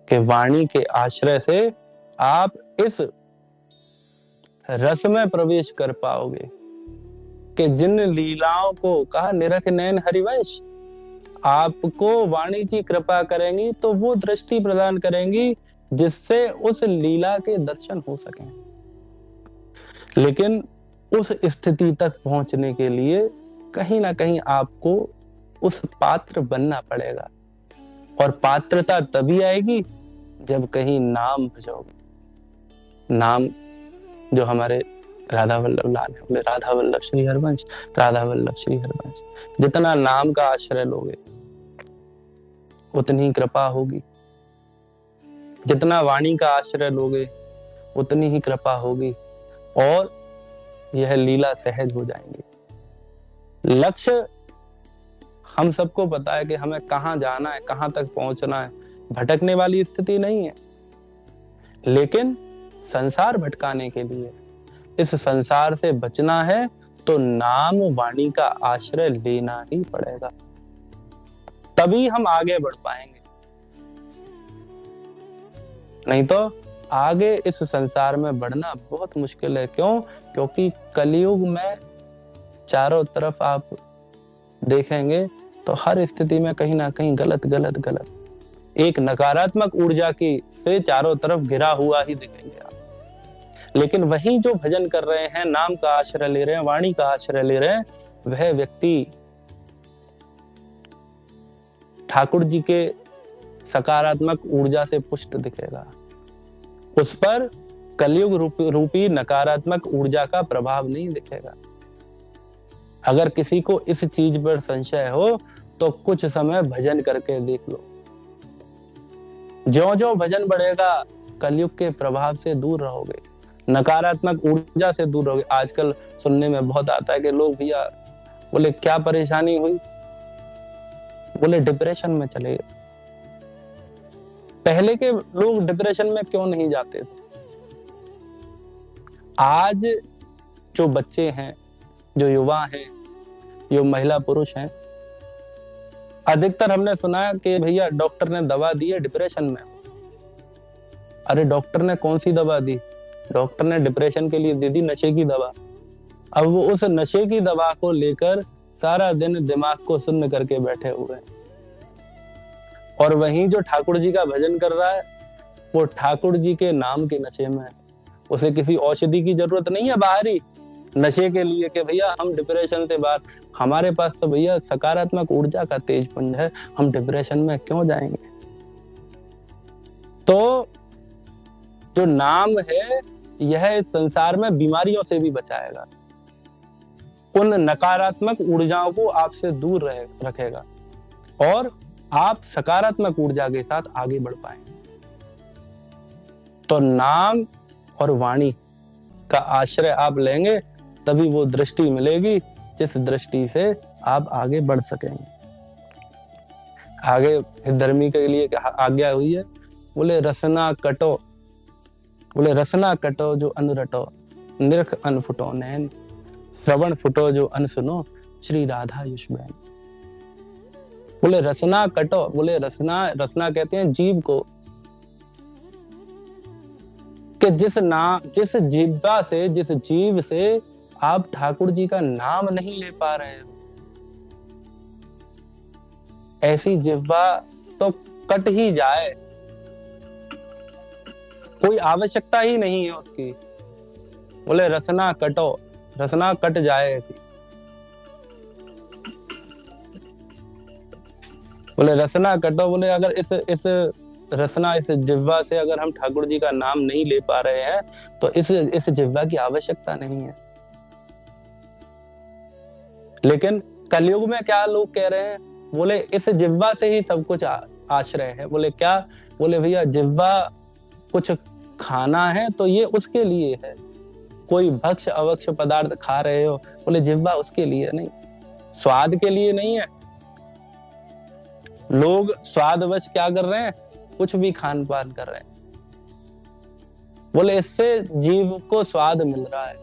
कि वाणी के आश्रय से आप इस रस में प्रवेश कर पाओगे कि जिन लीलाओं को कहा निरख नयन हरिवंश, आपको वाणी जी कृपा करेंगी तो वो दृष्टि प्रदान करेंगी जिससे उस लीला के दर्शन हो सकें। लेकिन उस स्थिति तक पहुंचने के लिए कहीं ना कहीं आपको उस पात्र बनना पड़ेगा, और पात्रता तभी आएगी जब कहीं नाम भजोगे। नाम जो हमारे राधा वल्लभ लाल है, बोले राधा वल्लभ श्री हरवंश, राधा वल्लभ श्री हरवंश। जितना नाम का आश्रय लोगे उतनी कृपा होगी, जितना वाणी का आश्रय लोगे उतनी ही कृपा होगी, और यह लीला सहज हो जाएंगी। लक्ष्य हम सबको पता है कि हमें कहाँ जाना है, कहाँ तक पहुंचना है, भटकने वाली स्थिति नहीं है। लेकिन संसार भटकाने के लिए, इस संसार से बचना है तो नाम वाणी का आश्रय लेना ही पड़ेगा, तभी हम आगे बढ़ पाएंगे। नहीं तो आगे इस संसार में बढ़ना बहुत मुश्किल है। क्यों? क्योंकि कलयुग में चारों तरफ आप देखेंगे तो हर स्थिति में कहीं ना कहीं गलत गलत गलत, एक नकारात्मक ऊर्जा की से चारों तरफ घिरा हुआ ही दिखेंगे आप। लेकिन वही जो भजन कर रहे हैं, नाम का आश्रय ले रहे हैं, वाणी का आश्रय ले रहे हैं, वह व्यक्ति ठाकुर जी के सकारात्मक ऊर्जा से पुष्ट दिखेगा। उस पर कलयुग रूपी नकारात्मक ऊर्जा का प्रभाव नहीं दिखेगा। अगर किसी को इस चीज पर संशय हो तो कुछ समय भजन करके देख लो। ज्यों-ज्यों भजन बढ़ेगा कलयुग के प्रभाव से दूर रहोगे, नकारात्मक ऊर्जा से दूर रहोगे। आजकल सुनने में बहुत आता है कि लोग भैया बोले क्या परेशानी हुई, बोले डिप्रेशन में चले गए। पहले के लोग डिप्रेशन में क्यों नहीं जाते थे? आज जो बच्चे हैं, जो युवा हैं, जो महिला पुरुष हैं, अधिकतर हमने सुना कि भैया डॉक्टर ने दवा दी है डिप्रेशन में। अरे डॉक्टर ने कौन सी दवा दी? डॉक्टर ने डिप्रेशन के लिए दे दी नशे की दवा। अब वो उस नशे की दवा को लेकर सारा दिन दिमाग को सुन्न करके बैठे हुए हैं। और वहीं जो ठाकुर जी का भजन कर रहा है वो ठाकुर जी के नाम के नशे में है। उसे किसी औषधि की जरूरत नहीं है बाहरी नशे के लिए कि भैया हम डिप्रेशन से बाहर। हमारे पास तो भैया सकारात्मक ऊर्जा का तेज पुंज है, हम डिप्रेशन में क्यों जाएंगे? तो जो नाम है यह इस संसार में बीमारियों से भी बचाएगा, उन नकारात्मक ऊर्जाओं को आपसे दूर रखेगा और आप सकारात्मक ऊर्जा के साथ आगे बढ़ पाएंगे। तो नाम और वाणी का आश्रय आप लेंगे तभी वो दृष्टि मिलेगी जिस दृष्टि से आप आगे बढ़ सकेंगे। आगे हितधर्मी के लिए आज्ञा हुई है, बोले रसना कटो, बोले रसना कटो जो अन रटो, निरख अन फुटो नैन, श्रवण फुटो जो अन सुनो, श्री राधा युष बहन। बोले रसना कटो, बोले रसना कहते हैं जीव को, कि जिस जिह्वा से, जिस जीव से आप ठाकुर जी का नाम नहीं ले पा रहे हो, ऐसी जिह्वा तो कट ही जाए, कोई आवश्यकता ही नहीं है उसकी। बोले रसना कटो, रसना कट जाए ऐसी। बोले रसना कटो, बोले अगर इस रसना, इस जिह्वा से अगर हम ठाकुर जी का नाम नहीं ले पा रहे हैं तो इस जिह्वा की आवश्यकता नहीं है। लेकिन कलयुग में क्या लोग कह रहे हैं? बोले इस जिह्वा से ही सब कुछ आश्रय है। बोले क्या? बोले भैया जिह्वा कुछ खाना है तो ये उसके लिए है। कोई भक्ष अवक्ष पदार्थ खा रहे हो, बोले जिह्वा उसके लिए नहीं, स्वाद के लिए नहीं है। लोग स्वादवश क्या कर रहे हैं? कुछ भी खान पान कर रहे हैं। बोले इससे जीव को स्वाद मिल रहा है,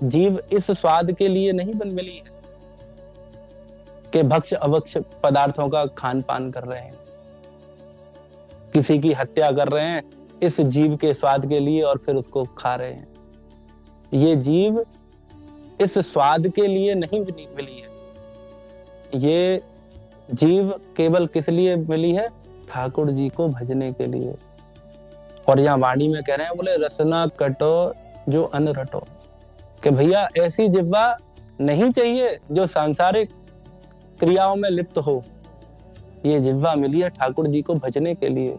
जीव इस स्वाद के लिए नहीं बन मिली है कि भक्ष्य अभक्ष्य पदार्थों का खान पान कर रहे हैं, किसी की हत्या कर रहे हैं इस जीव के स्वाद के लिए और फिर उसको खा रहे हैं। ये जीव इस स्वाद के लिए नहीं मिली है। ये जीव केवल किस लिए मिली है? ठाकुर जी को भजने के लिए। और यहाँ वाणी में कह रहे हैं, बोले रसना कटो जो अन रटो, कि भैया ऐसी जिह्वा नहीं चाहिए जो सांसारिक क्रियाओं में लिप्त हो। ये जिह्वा मिली है ठाकुर जी को भजने के लिए।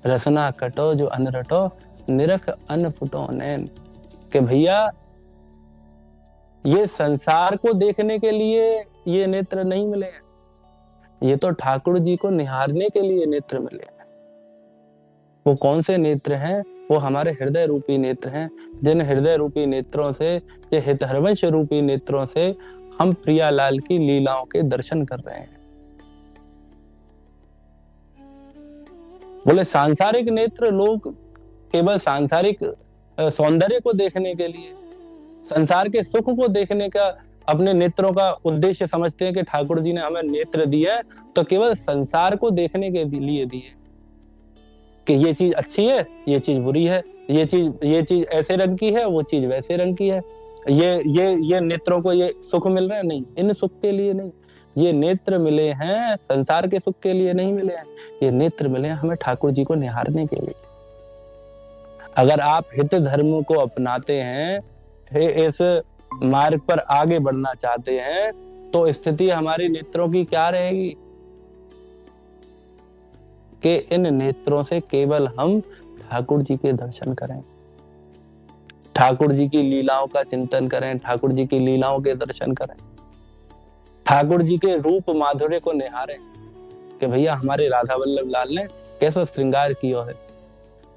रसना कटो जो अन रटो, निरख अन फुटो नैन, कि भैया ये संसार को देखने के लिए ये नेत्र नहीं मिले हैं, ये तो ठाकुर जी को निहारने के लिए नेत्र मिले हैं। वो कौन से नेत्र हैं? वो हमारे हृदय रूपी नेत्र हैं, जिन हृदय रूपी नेत्रों से, ये हितहरवंश रूपी नेत्रों से हम प्रियालाल की लीलाओं के दर्शन कर रहे हैं। बोले सांसारिक नेत्र लोग केवल सांसारिक सौंदर्य को देखने के लिए, संसार के सुख को देखने का अपने नेत्रों का उद्देश्य समझते हैं कि ठाकुर जी ने हमें नेत्र दिए तो केवल संसार को देखने के लिए दिए, कि ये चीज अच्छी है, ये चीज बुरी है, ये चीज ऐसे रंग की है, वो चीज वैसे रंग की है। ये नेत्रों को ये सुख मिल रहा है, नहीं, इन सुख के लिए नहीं। ये नेत्र मिले हैं संसार के सुख के लिए नहीं मिले हैं, ये नेत्र मिले हैं हमें ठाकुर जी को निहारने के लिए। अगर आप हित धर्म को अपनाते हैं, इस मार्ग पर आगे बढ़ना चाहते हैं, तो स्थिति हमारी नेत्रों की क्या रहेगी? कि इन नेत्रों से केवल हम ठाकुर जी के दर्शन करें, ठाकुर जी की लीलाओं का चिंतन करें, ठाकुर जी की लीलाओं के दर्शन करें, ठाकुर जी के रूप माधुर्य को निहारें कि भैया हमारे राधा वल्लभ लाल ने कैसा श्रृंगार किया है,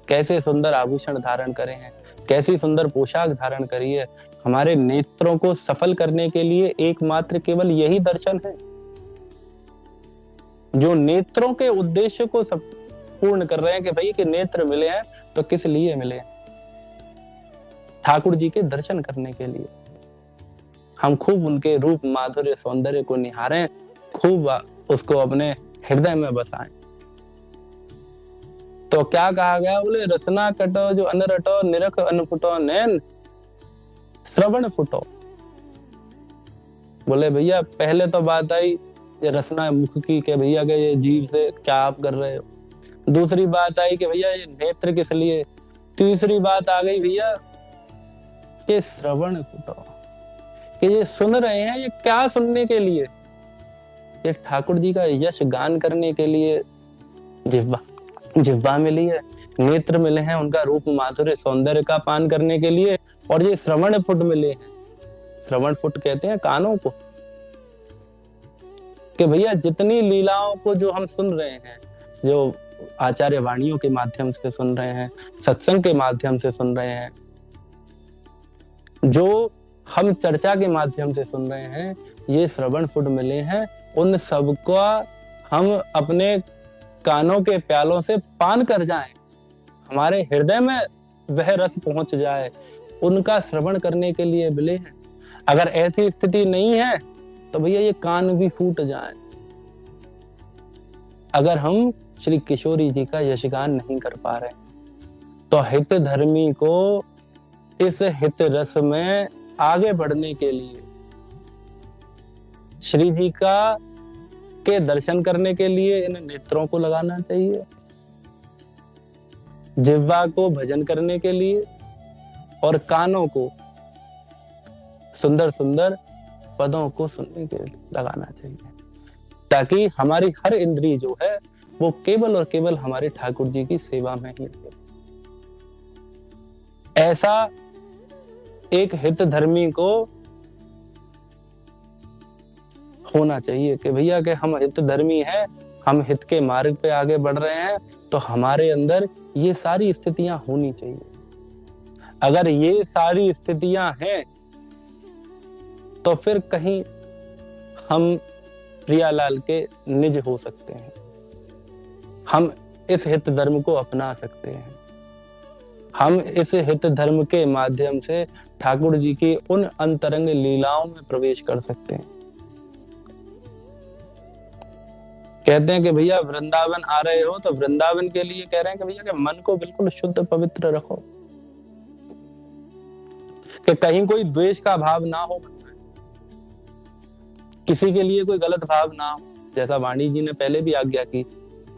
कैसे सुंदर आभूषण धारण करे हैं, कैसी सुंदर पोशाक धारण करी है। हमारे नेत्रों को सफल करने के लिए एकमात्र केवल यही दर्शन है जो नेत्रों के उद्देश्य को पूर्ण कर रहे हैं। कि भाई के नेत्र मिले हैं तो किस लिए मिले हैं? ठाकुर जी के दर्शन करने के लिए। हम खूब उनके रूप माधुर्य सौंदर्य को निहारें, खूब उसको अपने हृदय में बसाएं। तो क्या कहा गया? बोले रसना कटो जो अन रटो, निरख अन फुटो नैन, श्रवण फुटो। बोले भैया पहले तो बात आई ये रसना मुख की, के भैया के ये जीव से क्या आप कर रहे हो। दूसरी बात आई कि भैया ये नेत्र किस लिए। तीसरी बात आ गई भैया कि श्रवण फुटो, कि ये सुन रहे हैं, ये क्या सुनने के लिए? ये ठाकुर जी का यश गान करने के लिए जिह्वा मिली है, नेत्र मिले हैं उनका रूप माधुर्य सौंदर्य का पान करने के लिए, और ये श्रवण फुट मिले हैं। श्रवण फुट कहते हैं कानों को, कि भैया जितनी लीलाओं को जो हम सुन रहे हैं, जो आचार्य वाणियों के माध्यम से सुन रहे हैं, सत्संग के माध्यम से सुन रहे हैं, जो हम चर्चा के माध्यम से सुन रहे हैं, ये श्रवण फुट मिले हैं। उन सबको हम अपने कानों के प्यालों से पान कर जाएं, हमारे हृदय में वह रस पहुंच जाए, उनका श्रवण करने के लिए मिले हैं। अगर ऐसी स्थिति नहीं है तो भैया ये कान भी फूट जाएं, अगर हम श्री किशोरी जी का यशगान नहीं कर पा रहे। तो हित धर्मी को इस हित रस में आगे बढ़ने के लिए, श्री जी का के दर्शन करने के लिए इन नेत्रों को लगाना चाहिए, जिह्वा को भजन करने के लिए, और कानों को सुंदर सुंदर पदों को सुनने के लिए लगाना चाहिए, ताकि हमारी हर इंद्रिय जो है वो केवल और केवल हमारे ठाकुर जी की सेवा में ही लगे। ऐसा एक हित धर्मी को होना चाहिए कि भैया कि हम हित धर्मी हैं, हम हित के मार्ग पे आगे बढ़ रहे हैं, तो हमारे अंदर ये सारी स्थितियां होनी चाहिए। अगर ये सारी स्थितियां हैं तो फिर कहीं हम प्रियालाल के निज हो सकते हैं, हम इस हित धर्म को अपना सकते हैं। हम इस हित धर्म के माध्यम से ठाकुर जी की उन अंतरंग लीलाओं में प्रवेश कर सकते हैं। कहते हैं कि भैया वृंदावन आ रहे हो तो वृंदावन के लिए कह रहे हैं कि भैया के मन को बिल्कुल शुद्ध पवित्र रखो, कि कहीं कोई द्वेष का भाव ना हो, किसी के लिए कोई गलत भाव ना हो, जैसा वाणी जी ने पहले भी आज्ञा की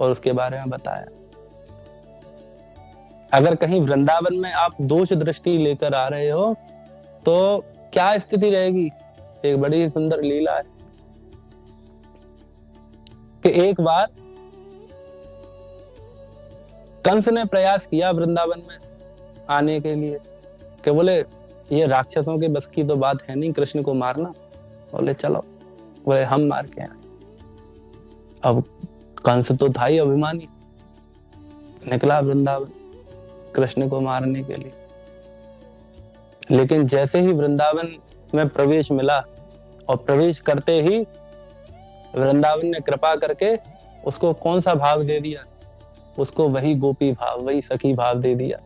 और उसके बारे में बताया। अगर कहीं वृंदावन में आप दोष दृष्टि लेकर आ रहे हो तो क्या स्थिति रहेगी। एक बड़ी ही सुंदर लीला है कि एक बार कंस ने प्रयास किया वृंदावन में आने के लिए, कि बोले ये राक्षसों के बस की तो बात है नहीं कृष्ण को मारना। बोले चलो, बोले हम मार के आए। अब कंस तो था ही अभिमानी, निकला वृंदावन कृष्ण को मारने के लिए। लेकिन जैसे ही वृंदावन में प्रवेश मिला और प्रवेश करते ही वृंदावन ने कृपा करके उसको कौन सा भाव दे दिया, उसको वही गोपी भाव, वही सखी भाव दे दिया।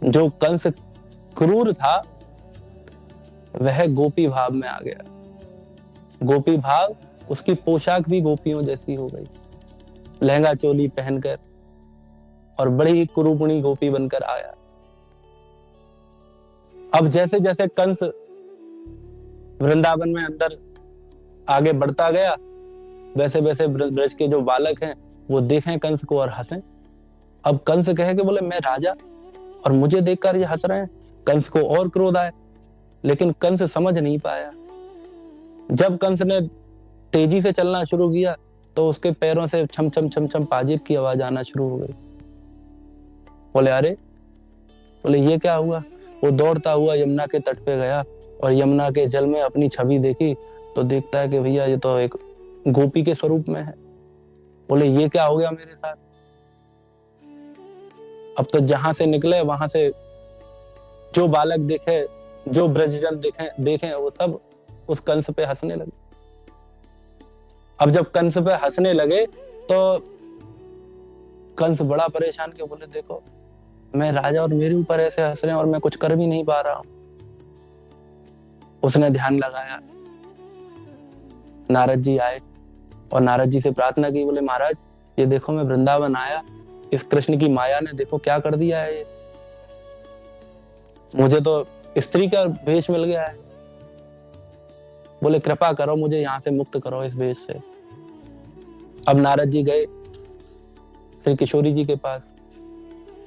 जो कंस क्रूर था वह गोपी भाव में आ गया। गोपी भाव, उसकी पोशाक भी गोपियों जैसी हो गई, लहंगा चोली पहनकर, और बड़ी ही कुरूपणी गोपी बनकर आया। अब जैसे जैसे कंस वृंदावन में अंदर आगे बढ़ता गया, वैसे वैसे ब्रज के जो बालक हैं वो देखें कंस को और हंसें। अब कंस कहे कि बोले मैं राजा और मुझे देखकर ये हंस रहे हैं। कंस को और क्रोध आया, लेकिन कंस समझ नहीं पाया। जब कंस ने तेजी से चलना शुरू किया तो उसके पैरों से छम छम छम छम पाजीब की आवाज आना शुरू हो गई। बोले अरे, बोले ये क्या हुआ। वो दौड़ता हुआ यमुना के तट पे गया और यमुना के जल में अपनी छवि देखी तो देखता है कि भैया ये तो एक गोपी के स्वरूप में है। बोले ये क्या हो गया मेरे साथ। अब तो जहां से निकले वहां से जो बालक देखे, जो ब्रजजन देखे वो सब उस कंस पे हंसने लगे। अब जब कंस पे हंसने लगे तो कंस बड़ा परेशान के बोले देखो मैं राजा और मेरे ऊपर ऐसे हंस रहे हैं और मैं कुछ कर भी नहीं पा रहा हूं। उसने ध्यान लगाया, नारद जी आए और नारद जी से प्रार्थना की। बोले महाराज ये देखो मैं वृंदावन आया, इस कृष्ण की माया ने देखो क्या कर दिया है। ये मुझे तो स्त्री का भेष मिल गया है। बोले कृपा करो मुझे यहाँ से मुक्त करो इस भेष से। अब नारद जी गए श्री किशोरी जी के पास।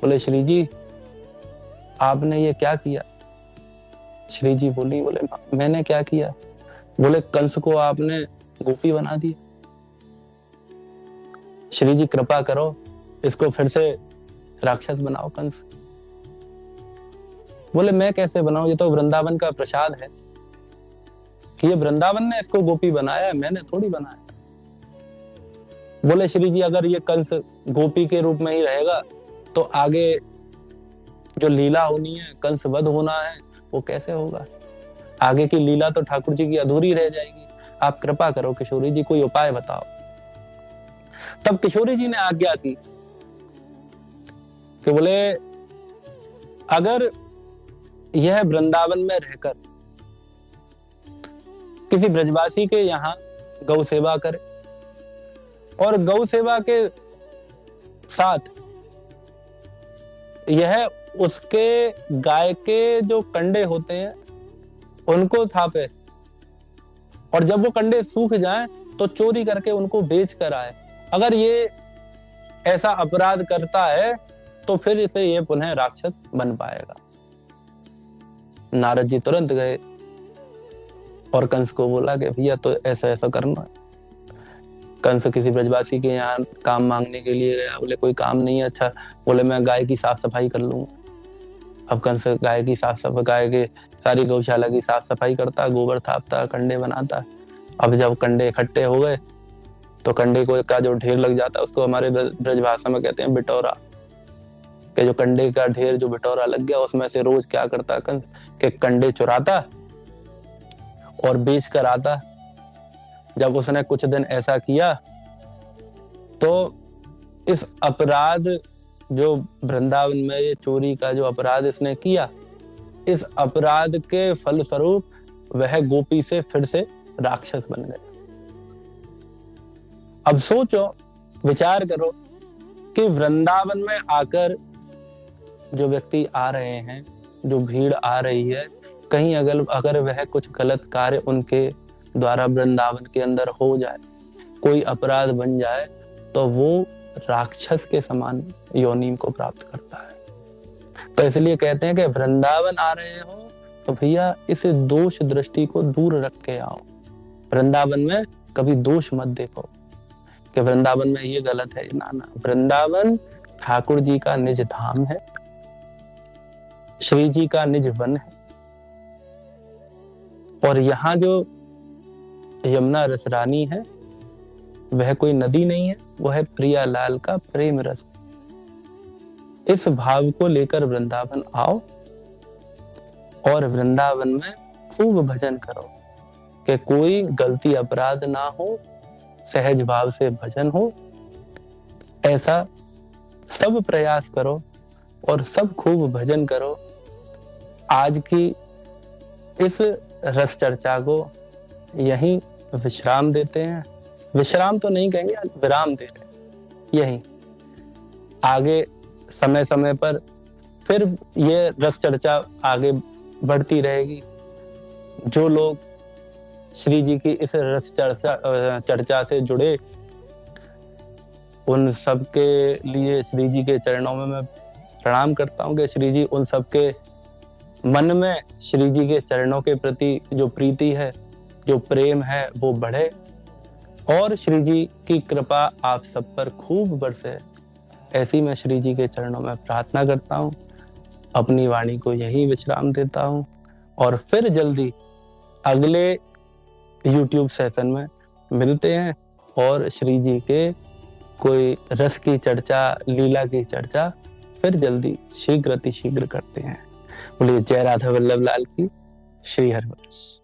बोले श्री जी आपने ये क्या किया। श्री जी बोली, बोले मैंने क्या किया। बोले कंस को आपने गोपी बना दी। श्री जी कृपा करो इसको फिर से राक्षस बनाओ कंस। बोले मैं कैसे बनाऊं, ये तो वृंदावन का प्रसाद है, कि ये वृंदावन ने इसको गोपी बनाया है, मैंने थोड़ी बनाया। बोले श्री जी अगर ये कंस गोपी के रूप में ही रहेगा तो आगे जो लीला होनी है, कंस वध होना है, वो कैसे होगा। आगे की लीला तो ठाकुर जी की अधूरी रह जाएगी। आप कृपा करो किशोरी जी कोई उपाय बताओ। तब किशोरी जी ने आज्ञा की कि बोले अगर यह वृंदावन में रहकर किसी ब्रजवासी के यहाँ गौ सेवा करे और गौ सेवा के साथ यह उसके गाय के जो कंडे होते हैं उनको थापे, और जब वो कंडे सूख जाएं तो चोरी करके उनको बेच कर आए। अगर ये ऐसा अपराध करता है तो फिर इसे ये पुनः राक्षस बन पाएगा। नारद जी तुरंत गए और कंस को बोला कि भैया तो ऐसा ऐसा करना। कंस किसी ब्रजवासी के यहाँ काम मांगने के लिए गया। बोले कोई काम नहीं है। अच्छा, बोले मैं गाय की साफ सफाई कर लूंगा। अब कंस गाय की साफ सफाई, गाय के सारी गौशाला की साफ सफाई करता, गोबर थापता, कंडे बनाता। अब जब कंडे इकट्ठे हो गए तो कंडे को का जो ढेर लग जाता है उसको हमारे ब्रज भाषा में कहते हैं बिटौरा, के जो कंडे का ढेर जो बिटौरा लग गया उसमें से रोज क्या करता कंस के कंडे चुराता और बेच कर आता। जब उसने कुछ दिन ऐसा किया तो इस अपराध जो वृंदावन में ये चोरी का जो अपराध इसने किया, इस अपराध के फलस्वरूप वह गोपी से फिर से राक्षस बन गया। अब सोचो, विचार करो कि वृंदावन में आकर जो व्यक्ति आ रहे हैं, जो भीड़ आ रही है, कहीं अगर वह कुछ गलत कार्य उनके द्वारा वृंदावन के अंदर हो जाए, कोई अपराध बन जाए, तो वो राक्षस के समान योनि को प्राप्त करता है। तो इसलिए कहते हैं कि वृंदावन आ रहे हो तो भैया इस दोष दृष्टि को दूर रख के आओ। वृंदावन में कभी दोष मत देखो कि वृंदावन में ये गलत है। ना, वृंदावन ठाकुर जी का निज धाम है, श्री जी का निज वन है। और यहाँ जो यमुना रसरानी है वह कोई नदी नहीं है, वह है प्रियालाल का प्रेम रस। इस भाव को लेकर वृंदावन आओ और वृंदावन में खूब भजन करो कि कोई गलती अपराध ना हो, सहज भाव से भजन हो। ऐसा सब प्रयास करो और सब खूब भजन करो। आज की इस रस चर्चा को यहीं विश्राम देते हैं। विश्राम तो नहीं कहेंगे, विराम दे रहे। यहीं आगे समय समय पर फिर ये रस चर्चा आगे बढ़ती रहेगी। जो लोग श्री जी की इस रस चर्चा से जुड़े, उन सब के लिए श्री जी के चरणों में मैं प्रणाम करता हूँ कि श्री जी उन सब के मन में श्री जी के चरणों के प्रति जो प्रीति है, जो प्रेम है, वो बढ़े और श्री जी की कृपा आप सब पर खूब बरसे। ऐसी मैं श्री जी के चरणों में प्रार्थना करता हूँ। अपनी वाणी को यही विश्राम देता हूँ और फिर जल्दी अगले YouTube सेशन में मिलते हैं और श्री जी के कोई रस की चर्चा, लीला की चर्चा फिर जल्दी शीघ्र करते हैं। बोलिए जय राधा वल्लभ लाल की। श्री हरिवंश।